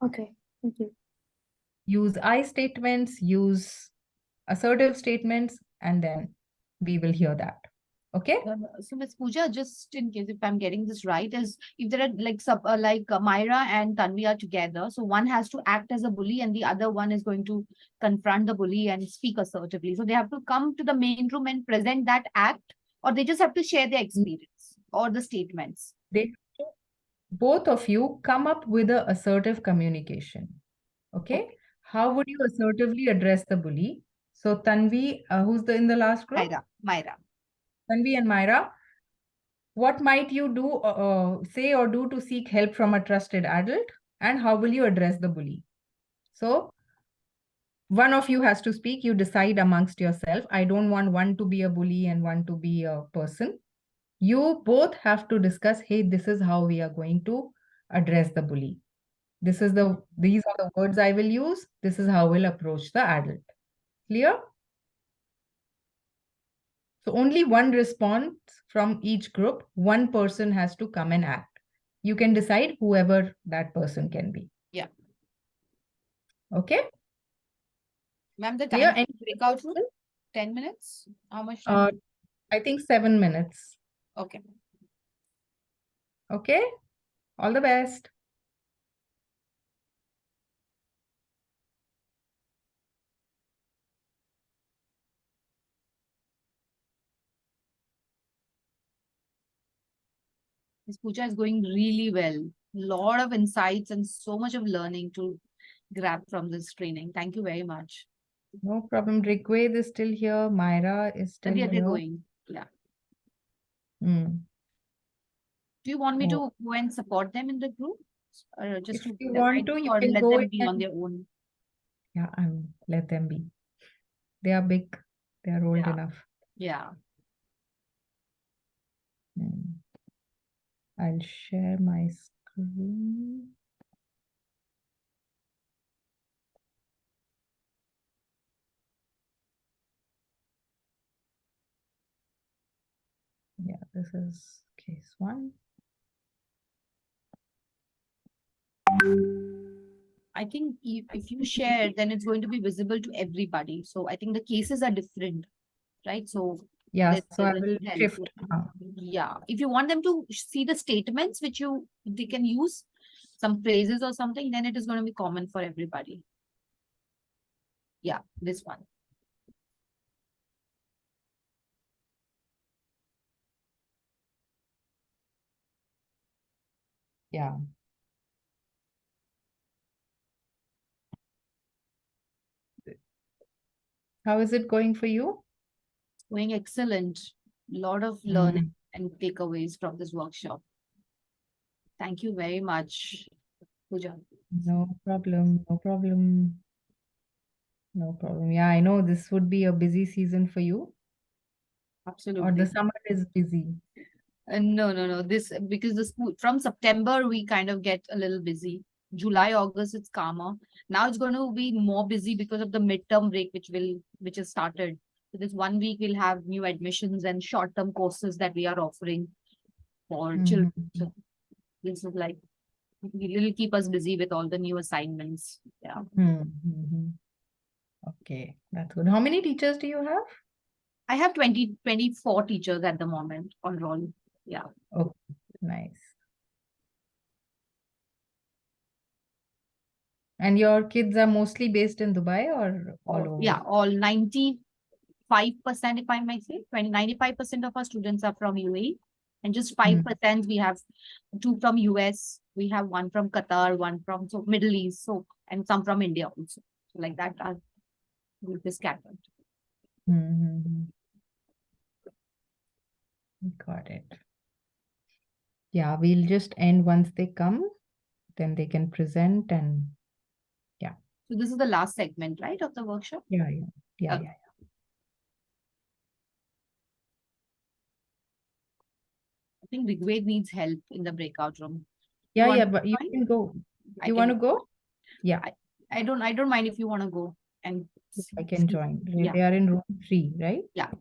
Okay, thank you. Use I statements, use assertive statements, and then we will hear that. Okay. So Ms. Pooja, just in case if I'm getting this right, is if there are like Myra and Tanvi are together, so one has to act as a bully and the other one is going to confront the bully and speak assertively. So they have to come to the main room and present that act, or they just have to share their experience or the statements. Both of you come up with an assertive communication. Okay. How would you assertively address the bully? So Tanvi, who's in the last group? Myra. Tanvi and Myra, what might you do, say or do to seek help from a trusted adult? And how will you address the bully? So one of you has to speak. You decide amongst yourself. I don't want one to be a bully and one to be a person. You both have to discuss, hey, this is how we are going to address the bully. These are the words I will use. This is how we'll approach the adult. Clear? So only one response from each group. One person has to come and act. You can decide whoever that person can be. Yeah. Okay. Ma'am, the time to break out room? 10 minutes? How much time? I think 7 minutes. Okay. Okay. All the best. Ms. Pooja is going really well. A lot of insights and so much of learning to grab from this training. Thank you very much. No problem. Rigved is still here. Myra is still Yeah, here. they're going. Yeah. Mm. Do you want me to go and support them in the group? Or just If you want to, you or can let go them be and on their own? Yeah, let them be. They are big. They are old enough. Yeah. I'll share my screen. Yeah, this is case 1. I think if you share, then it's going to be visible to everybody. So I think the cases are different, right? So yeah, so I will help. shift. Yeah, if you want them to see the statements which they can use some phrases or something, then it is going to be common for everybody. Yeah, this one. Yeah. How is it going for you? Going excellent. A lot of learning and takeaways from this workshop. Thank you very much, Pooja. No problem. No problem. No problem. Yeah, I know this would be a busy season for you. or Absolutely. the summer is busy? No. This because the school from September we kind of get a little busy. July, August it's calmer. Now it's going to be more busy because of the midterm break, which has started. So this 1 week we'll have new admissions and short-term courses that we are offering for children. So this is like it'll keep us busy with all the new assignments. Yeah. Okay, that's good. How many teachers do you have? I have 24 teachers at the moment on roll. Yeah. Oh, nice. And your kids are mostly based in Dubai or all over? Yeah, all 95%, if I might say, 95% of our students are from UAE, and just 5% we have two from US, we have one from Qatar, one from Middle East, and some from India also. So like that, our group is scattered. Got it. Yeah, we'll just end once they come, then they can present and yeah. So this is the last segment, right, of the workshop? Yeah. Okay. I think Rigved needs help in the breakout room. Yeah, but you can go. You want to go? Yeah. I don't mind if you want to go and I can join. Yeah. They are in room 3, right? Yeah.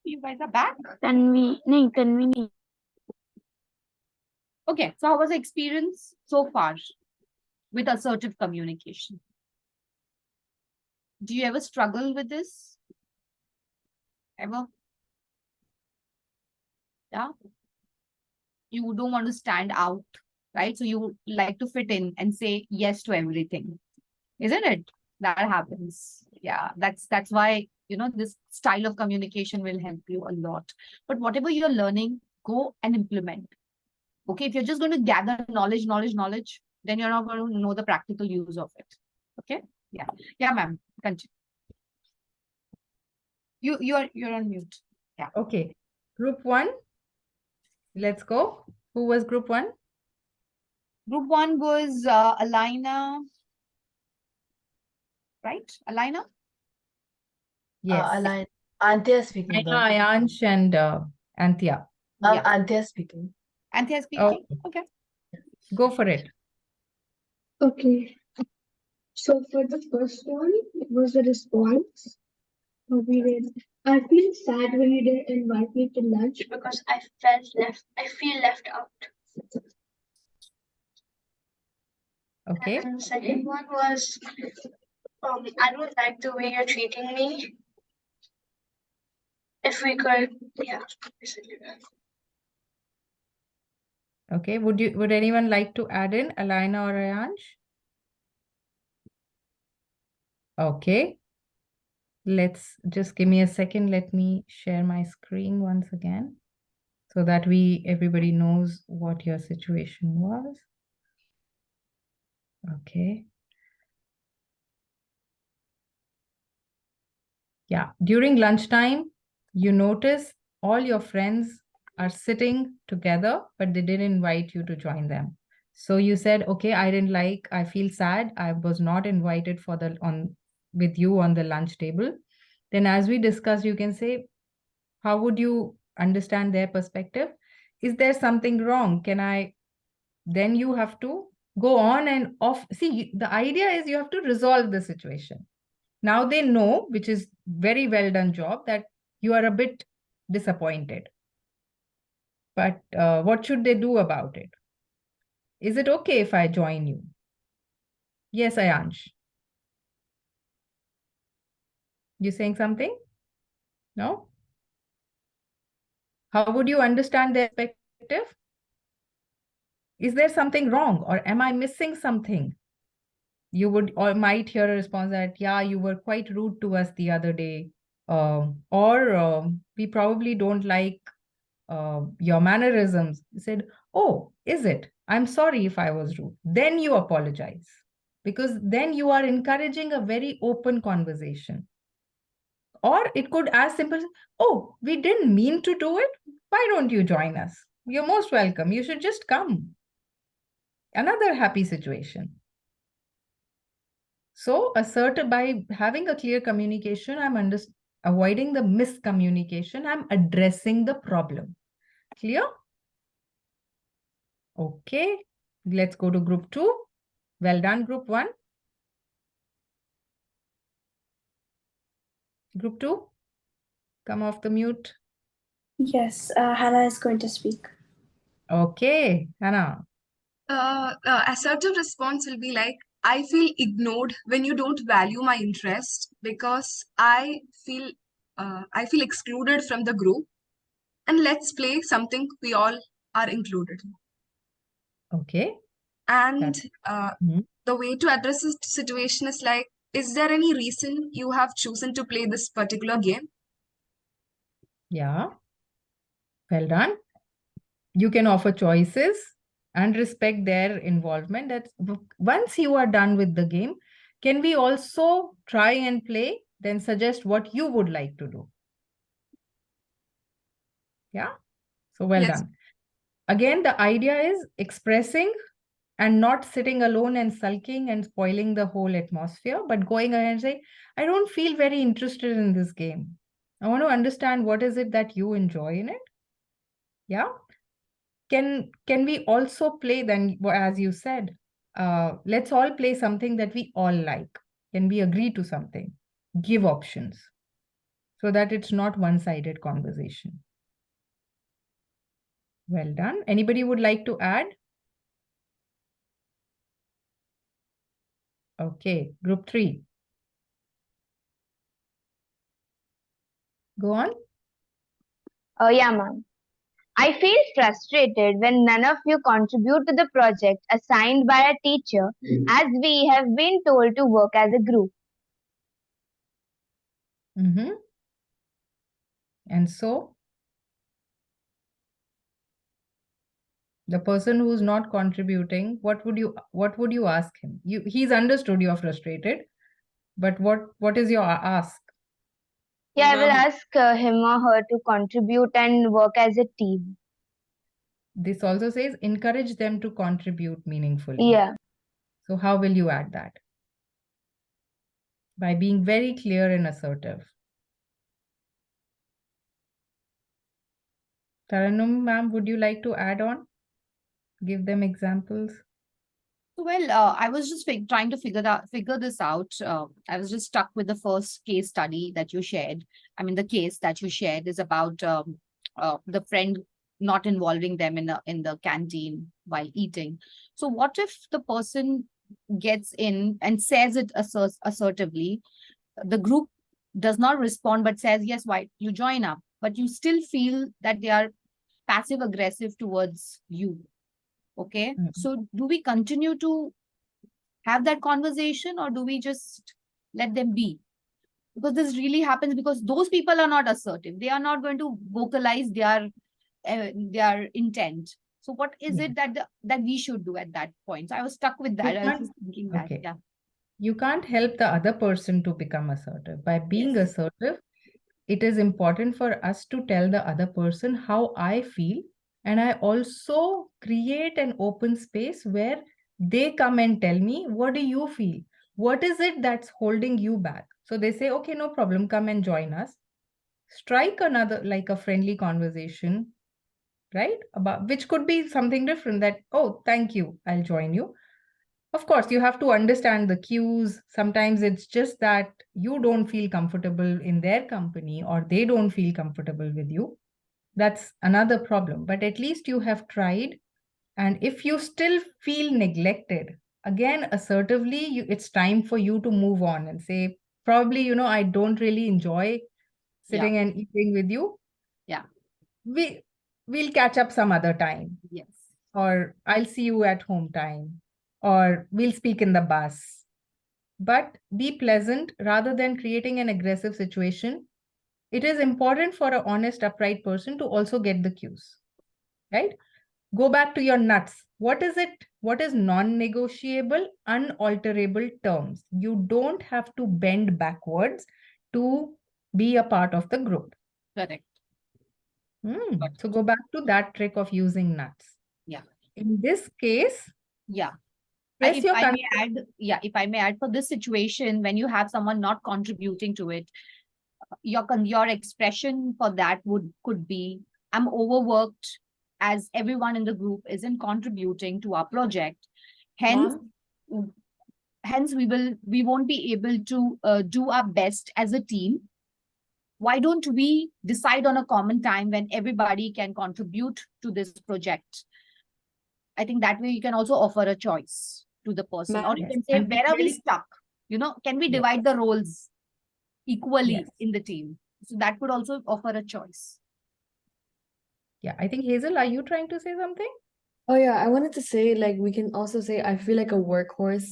You guys are back? Tanvi. Okay, so how was the experience so far with assertive communication? Do you ever struggle with this? Ever? Yeah. You don't want to stand out, right? So you like to fit in and say yes to everything, isn't it? That happens. Yeah, that's why, you know, this style of communication will help you a lot. But whatever you're learning, go and implement. Okay, if you're just going to gather knowledge, then you're not going to know the practical use of it. Okay. Yeah, ma'am. Continue. You're on mute. Yeah. Okay. Group 1. Let's go. Who was group 1? Group 1 was Alina. Right? Alina? Yes. Align. Anthea speaking. Aina, Ayansh, and Anthea. Yeah. Anthea speaking. Anthea speaking. Okay. Go for it. Okay. So for the first one, it was a response. We did. I feel sad when you didn't invite me to lunch because I feel left out. Okay. And the second one was, I don't like the way you're treating me. If we could, yeah, basically that. Okay. Would anyone like to add in, Alina or Ayansh? Okay. Let's just give me a second. Let me share my screen once again so that everybody knows what your situation was. Okay. Yeah. During lunchtime, you notice all your friends are sitting together, but they didn't invite you to join them. So you said, okay, I feel sad. I was not invited with you on the lunch table. Then as we discussed, you can say, how would you understand their perspective? Is there something wrong? Then you have to go on and off. See, the idea is you have to resolve the situation. Now they know, which is very well done job, that you are a bit disappointed. But what should they do about it? Is it okay if I join you? Yes, Ayansh. You saying something? No? How would you understand their perspective? Is there something wrong or am I missing something? You would or might hear a response that, yeah, you were quite rude to us the other day. We probably don't like your mannerisms. You said, oh, is it? I'm sorry if I was rude. Then you apologize, because then you are encouraging a very open conversation. Or it could as simple as, oh, we didn't mean to do it. Why don't you join us? You're most welcome. You should just come. Another happy situation. So by having a clear communication, I'm avoiding the miscommunication. I'm addressing the problem. Clear? Okay. Let's go to group 2. Well done, group 1. Group 2, come off the mute. Yes, Hannah is going to speak. Okay, Hannah. Assertive response will be like, I feel ignored when you don't value my interest because I feel excluded from the group. And let's play something we all are included in. Okay. And the way to address this situation is like, is there any reason you have chosen to play this particular game? Yeah. Well done. You can offer choices and respect their involvement. That's once you are done with the game, can we also try and play? Then suggest what you would like to do. Yeah. So well done. Again, the idea is expressing and not sitting alone and sulking and spoiling the whole atmosphere, but going ahead and say, I don't feel very interested in this game. I want to understand what is it that you enjoy in it. Yeah. Can we also play then, as you said, let's all play something that we all like. Can we agree to something? Give options. so that it's not one-sided conversation. Well done. Anybody would like to add? Okay, group 3. Go on. Yeah, ma'am. I feel frustrated when none of you contribute to the project assigned by a teacher, as we have been told to work as a group. And so the person who's not contributing, what would you ask him? He's understood you're frustrated, but what is your ask? Yeah, I will Ma'am, ask him or her to contribute and work as a team. This also says encourage them to contribute meaningfully. Yeah. So how will you add that? By being very clear and assertive. Taranum, ma'am, would you like to add on? Give them examples. Well, I was just trying to figure this out. I was just stuck with the first case study that you shared. I mean, the case that you shared is about the friend not involving them in the canteen while eating. So, what if the person gets in and says it assertively? The group does not respond, but says, "Yes, why you join up?" But you still feel that they are passive aggressive towards you. Okay. So do we continue to have that conversation or do we just let them be? Because this really happens because those people are not assertive. They are not going to vocalize their intent. So what is it that we should do at that point? So I was stuck with that. I was just thinking that. Okay. Yeah. You can't help the other person to become assertive. By being assertive, it is important for us to tell the other person how I feel. And I also create an open space where they come and tell me, what do you feel? What is it that's holding you back? So they say, okay, no problem, come and join us. Strike another, like a friendly conversation, right? About which could be something different that, oh, thank you, I'll join you. Of course, you have to understand the cues. Sometimes it's just that you don't feel comfortable in their company or they don't feel comfortable with you. That's another problem. But at least you have tried. And if you still feel neglected, again, assertively, it's time for you to move on and say, probably, I don't really enjoy sitting and eating with you. Yeah. We'll catch up some other time. Yes. Or I'll see you at home time. Or we'll speak in the bus. But be pleasant rather than creating an aggressive situation. It is important for an honest, upright person to also get the cues, right? Go back to your nuts. What is it? What is non-negotiable, unalterable terms? You don't have to bend backwards to be a part of the group. Correct. So go back to that trick of using nuts. Yeah. In this case, yeah. Press If your I may add, if I may add, for this situation, when you have someone not contributing to it, your expression for that could be, I'm overworked as everyone in the group isn't contributing to our project. Hence, we won't be able to do our best as a team. Why don't we decide on a common time when everybody can contribute to this project? I think that way you can also offer a choice to the person, or you can say, where are we stuck? Can we divide the roles equally in the team? So that could also offer a choice. Yeah, I think Hazel, are you trying to say something? Oh yeah, I wanted to say, like, we can also say I feel like a workhorse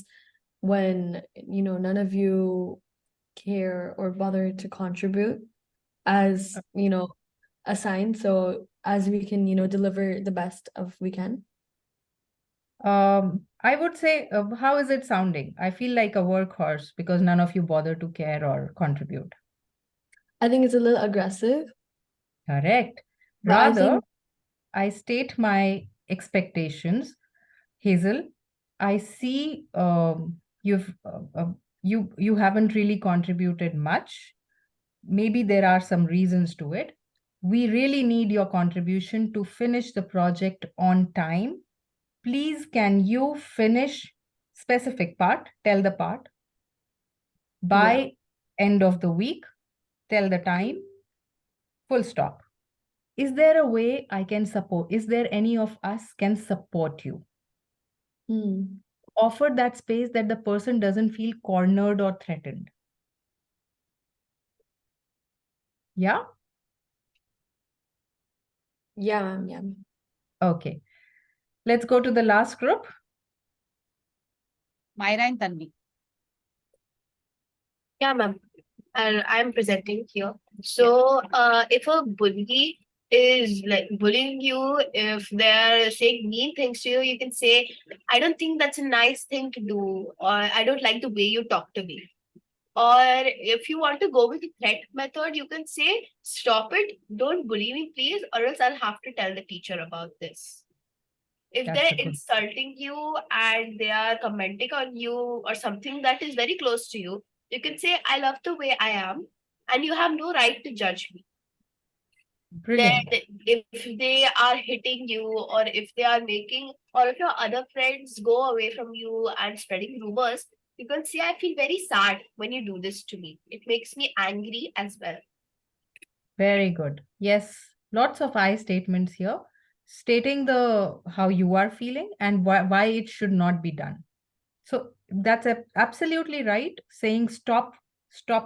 when, none of you care or bother to contribute as, assigned. So as we can, deliver the best of we can. I would say, how is it sounding? I feel like a workhorse because none of you bother to care or contribute. I think it's a little aggressive. Correct. But Rather, I state my expectations. Hazel, I see you haven't really contributed much. Maybe there are some reasons to it. We really need your contribution to finish the project on time. Please, can you finish specific part, tell the part by end of the week? tell the time, full stop. Is there a way I can support? Is there any of us can support you? Offer that space that the person doesn't feel cornered or threatened. Yeah? Yeah, ma'am. Yeah. Okay. Let's go to the last group. Myra and Tanvi. Yeah, ma'am. And I'm presenting here. So, if a bully is like bullying you, if they're saying mean things to you, you can say, I don't think that's a nice thing to do, or I don't like the way you talk to me. Or if you want to go with the threat method, you can say, stop it, don't bully me, please, or else I'll have to tell the teacher about this. If That's they're a good- insulting you and they are commenting on you or something that is very close to you, you can say, I love the way I am, and you have no right to judge me. Brilliant. Then, if they are hitting you, or if they are making, or if your other friends go away from you and spreading rumors, you can say, I feel very sad when you do this to me. It makes me angry as well. Very good. Yes, lots of I statements here, stating the how you are feeling and why it should not be done. So that's absolutely right. Saying stop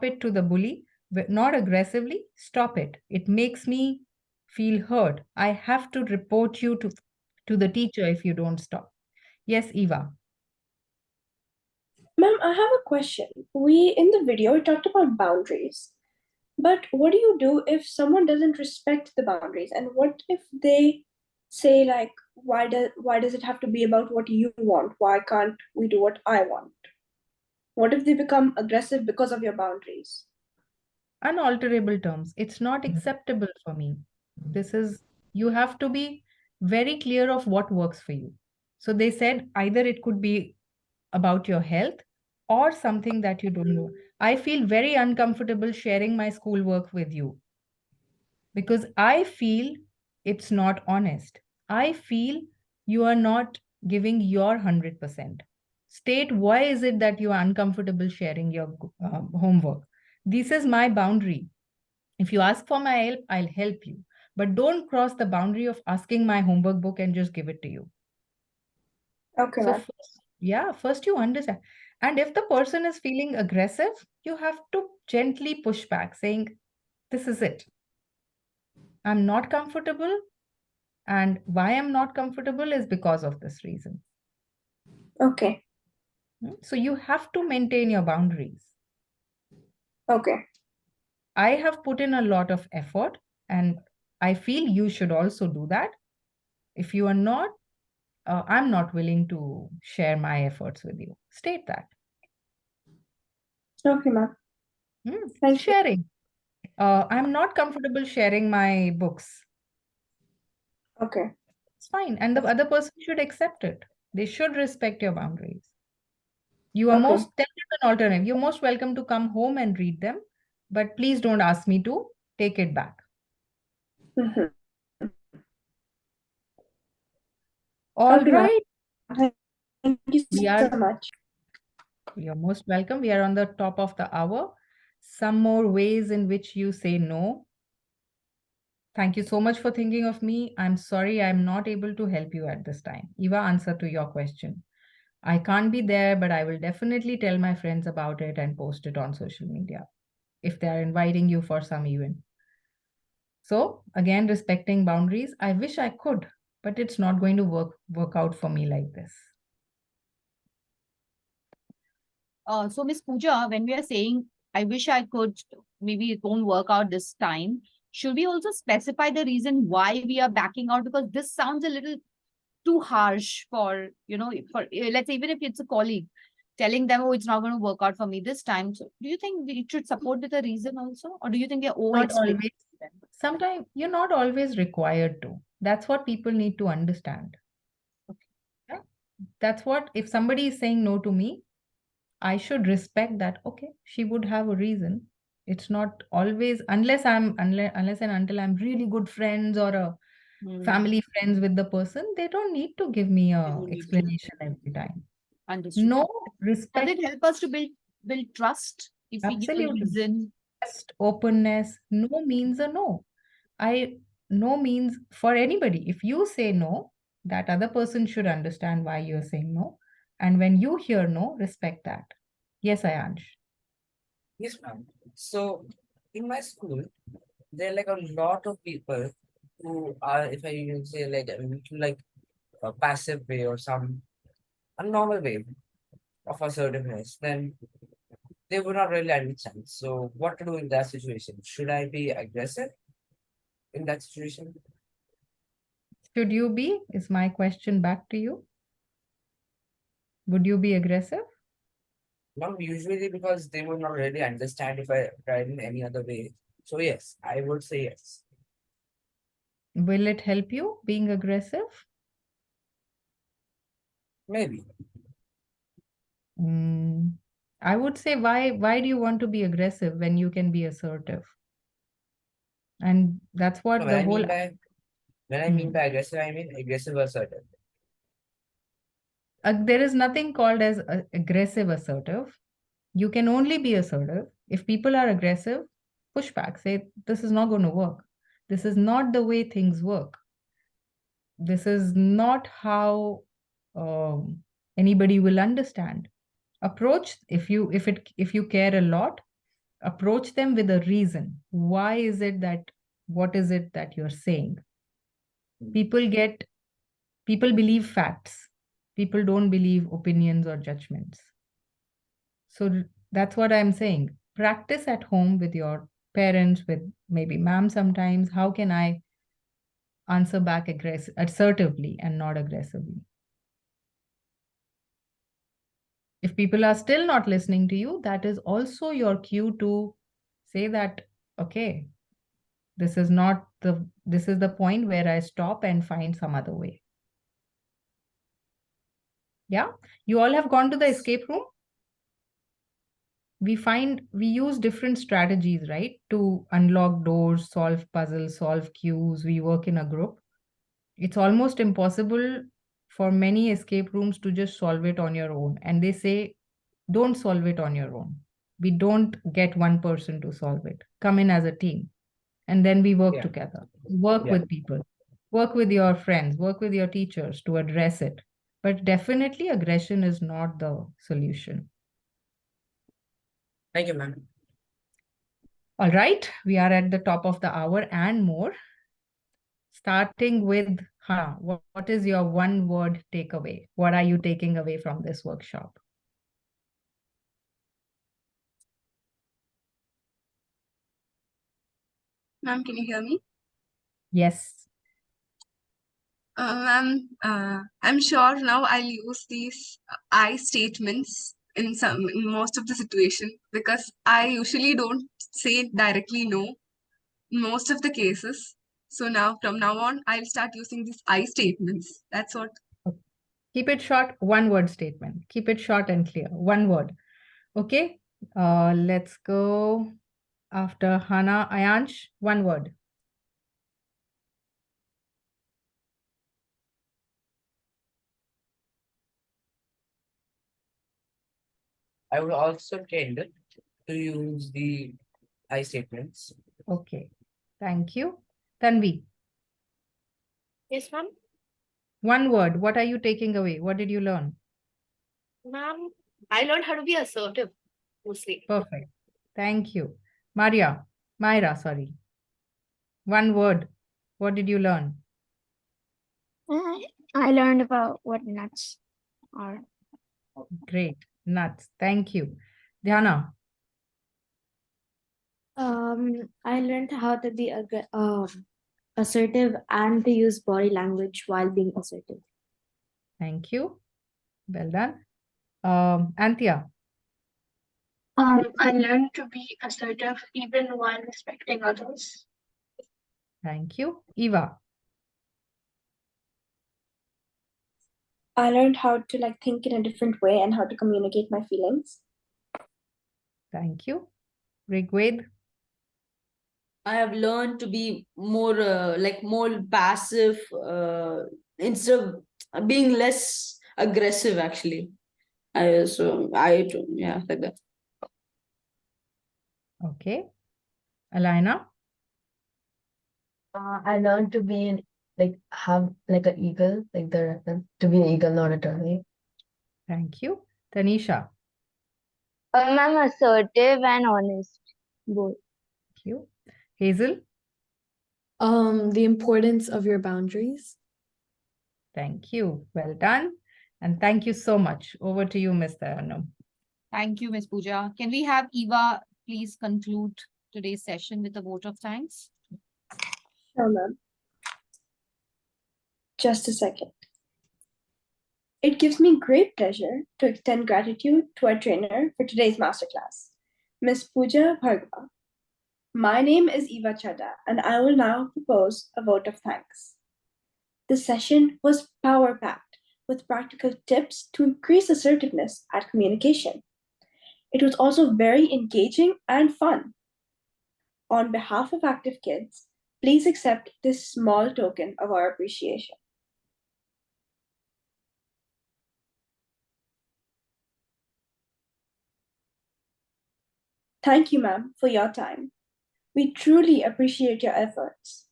it to the bully, but not aggressively. Stop it. It makes me feel hurt. I have to report you to the teacher if you don't stop. Yes, Eva. Ma'am, I have a question. We, in the video, talked about boundaries. But what do you do if someone doesn't respect the boundaries? And what if they say, like, why does it have to be about what you want? Why can't we do what I want? What if they become aggressive because of your boundaries? Unalterable terms. It's not acceptable for me. You have to be very clear of what works for you. So they said either it could be about your health or something that you don't know. I feel very uncomfortable sharing my schoolwork with you because I feel it's not honest. I feel you are not giving your 100%. State why is it that you are uncomfortable sharing your homework. This is my boundary. If you ask for my help, I'll help you. But don't cross the boundary of asking my homework book and just give it to you. Okay, So ma'am. first you understand. And if the person is feeling aggressive, you have to gently push back, saying, this is it. I'm not comfortable. And why I'm not comfortable is because of this reason. Okay. So you have to maintain your boundaries. Okay. I have put in a lot of effort, and I feel you should also do that. If you are not, I'm not willing to share my efforts with you. State that. Okay, ma'am. Thank you. Sharing. I'm not comfortable sharing my books. Okay. It's fine. And the other person should accept it. They should respect your boundaries. You are Okay. tell them an alternative. You're most welcome to come home and read them, but please don't ask me to take it back. All Okay, ma'am. right. Thank you so much. You're most welcome. We are on the top of the hour. Some more ways in which you say no. Thank you so much for thinking of me. I'm sorry I'm not able to help you at this time. Eva, answer to your question. I can't be there, but I will definitely tell my friends about it and post it on social media if they are inviting you for some event. So again, respecting boundaries. I wish I could, but it's not going to work out for me like this. So Miss Pooja, when we are saying, I wish I could, maybe it won't work out this time, should we also specify the reason why we are backing out? Because this sounds a little too harsh for, let's say, even if it's a colleague, telling them, oh, it's not going to work out for me this time. So do you think we should support with a reason also? Or do you think they're Not over-explaining? always. Sometimes you're not always required to. That's what people need to understand. Okay. Yeah? That's what, if somebody is saying no to me, I should respect that. Okay, she would have a reason. It's not always, unless and until I'm really good friends or a family friends with the person, they don't need to give me a explanation every time. Understood. No Does respect. it help us to build trust if we give a Absolutely. reason? trust, openness. No means a no. No means for anybody. If you say no, that other person should understand why you're saying no. And when you hear no, respect that. Yes, Ayansh. Yes, ma'am. So in my school, there are like a lot of people who are, if I even say like a passive way or some a normal way of assertiveness, then they would not really understand. So what to do in that situation? Should I be aggressive in that situation? Should you be? Is my question back to you. Would you be aggressive? Not usually, because they would not really understand if I tried in any other way. So yes, I would say yes. Will it help you being aggressive? Maybe. I would say why do you want to be aggressive when you can be assertive? And that's what No, the whole when I mean by aggressive, I mean aggressive assertive. There is nothing called as aggressive assertive. You can only be assertive if people are aggressive. Push back, say this is not going to work. This is not the way things work. This is not how anybody will understand. Approach, if you care a lot, approach them with a reason. Why is it that, what is it that you're saying? People believe facts. People don't believe opinions or judgments. So that's what I'm saying. Practice at home with your parents, with maybe ma'am sometimes. How can I answer back assertively and not aggressively? If people are still not listening to you, that is also your cue to say that, okay, this is the point where I stop and find some other way. Yeah, you all have gone to the escape room. We use different strategies, right? To unlock doors, solve puzzles, solve cues. We work in a group. It's almost impossible for many escape rooms to just solve it on your own. And they say, don't solve it on your own. We don't get one person to solve it. Come in as a team. And then we work together. Work with people. Work with your friends. Work with your teachers to address it. But definitely aggression is not the solution. Thank you, ma'am. All right, we are at the top of the hour and more. Starting with Hana, what is your one word takeaway? What are you taking away from this workshop? Ma'am, can you hear me? Yes. Ma'am, I'm sure now I'll use these I statements in most of the situation, because I usually don't say directly no in most of the cases. So now, from now on, I'll start using these I statements. That's what. Keep it short, one word statement. Keep it short and clear, one word. Okay, let's go after Hana. Ayansh, one word. I would also tend to use the I statements. Okay, thank you. Tanvi. Yes, ma'am. One word. What are you taking away? What did you learn? Ma'am, I learned how to be assertive, mostly. Perfect. Thank you. Myra, sorry. One word. What did you learn? I learned about what nuts are. Great. Nuts. Thank you. Dhyana. I learned how to be assertive and to use body language while being assertive. Thank you. Well done. Anthea. I learned to be assertive even while respecting others. Thank you. Eva. I learned how to think in a different way and how to communicate my feelings. Thank you. Rigved. I have learned to be more more passive instead of being less aggressive. Actually, yeah, like that. Okay. Alina? I learned to be have like an eagle, like the reference to be an eagle, not a turtle. Thank you. Tanisha? I'm assertive and honest. Both. Thank you. Hazel? The importance of your boundaries. Thank you. Well done. And thank you so much. Over to you, Mr. Anum. Thank you, Ms. Pooja. Can we have Eva please conclude today's session with a vote of thanks? Sure, ma'am. Just a second. It gives me great pleasure to extend gratitude to our trainer for today's masterclass, Ms. Pooja Bhargava. My name is Eva Chadha, and I will now propose a vote of thanks. The session was power-packed with practical tips to increase assertiveness at communication. It was also very engaging and fun. On behalf of Active Kids, please accept this small token of our appreciation. Thank you, ma'am, for your time. We truly appreciate your efforts.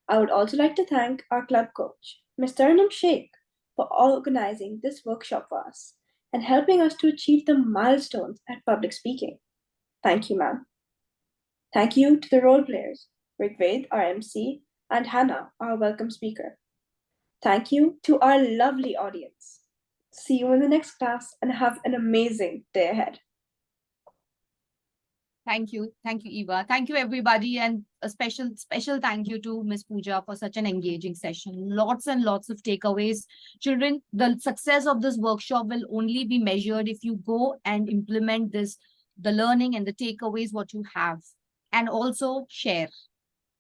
I would also like to thank our club coach, Mr. Anam Sheikh, for organizing this workshop for us and helping us to achieve the milestones at public speaking. Thank you, ma'am. Thank you to the role players, Rigved, our MC, and Hannah, our welcome speaker. Thank you to our lovely audience. See you in the next class and have an amazing day ahead. Thank you, Eva. Thank you, everybody, and a special thank you to Ms. Pooja for such an engaging session. Lots and lots of takeaways. Children, the success of this workshop will only be measured if you go and implement this, the learning and the takeaways what you have, and also share.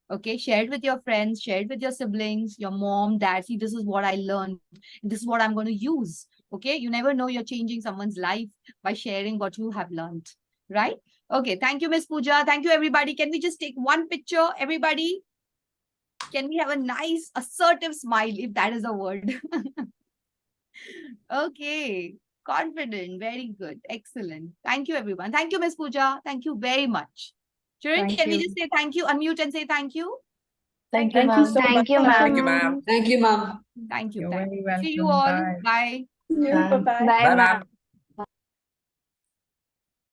Okay, share it with your friends, share it with your siblings, your mom, dad. See, this is what I learned. This is what I'm going to use. Okay, you never know, you're changing someone's life by sharing what you have learned, right? Okay, thank you, Ms. Pooja. Thank you, everybody. Can we just take one picture, everybody? Can we have a nice, assertive smile, if that is a word? Okay, confident. Very good. Excellent. Thank you, everyone. Thank you, Ms. Pooja. Thank you very much. Children, Thank can we you. just say thank you? Unmute and say thank you. Thank you, ma'am. Thank you, Thank you, ma'am. ma'am. Thank you, ma'am. Thank you. You're Thank very you. See you welcome. all. Bye. Bye. See you. Bye. Bye-bye. Bye, Bye, ma'am. ma'am.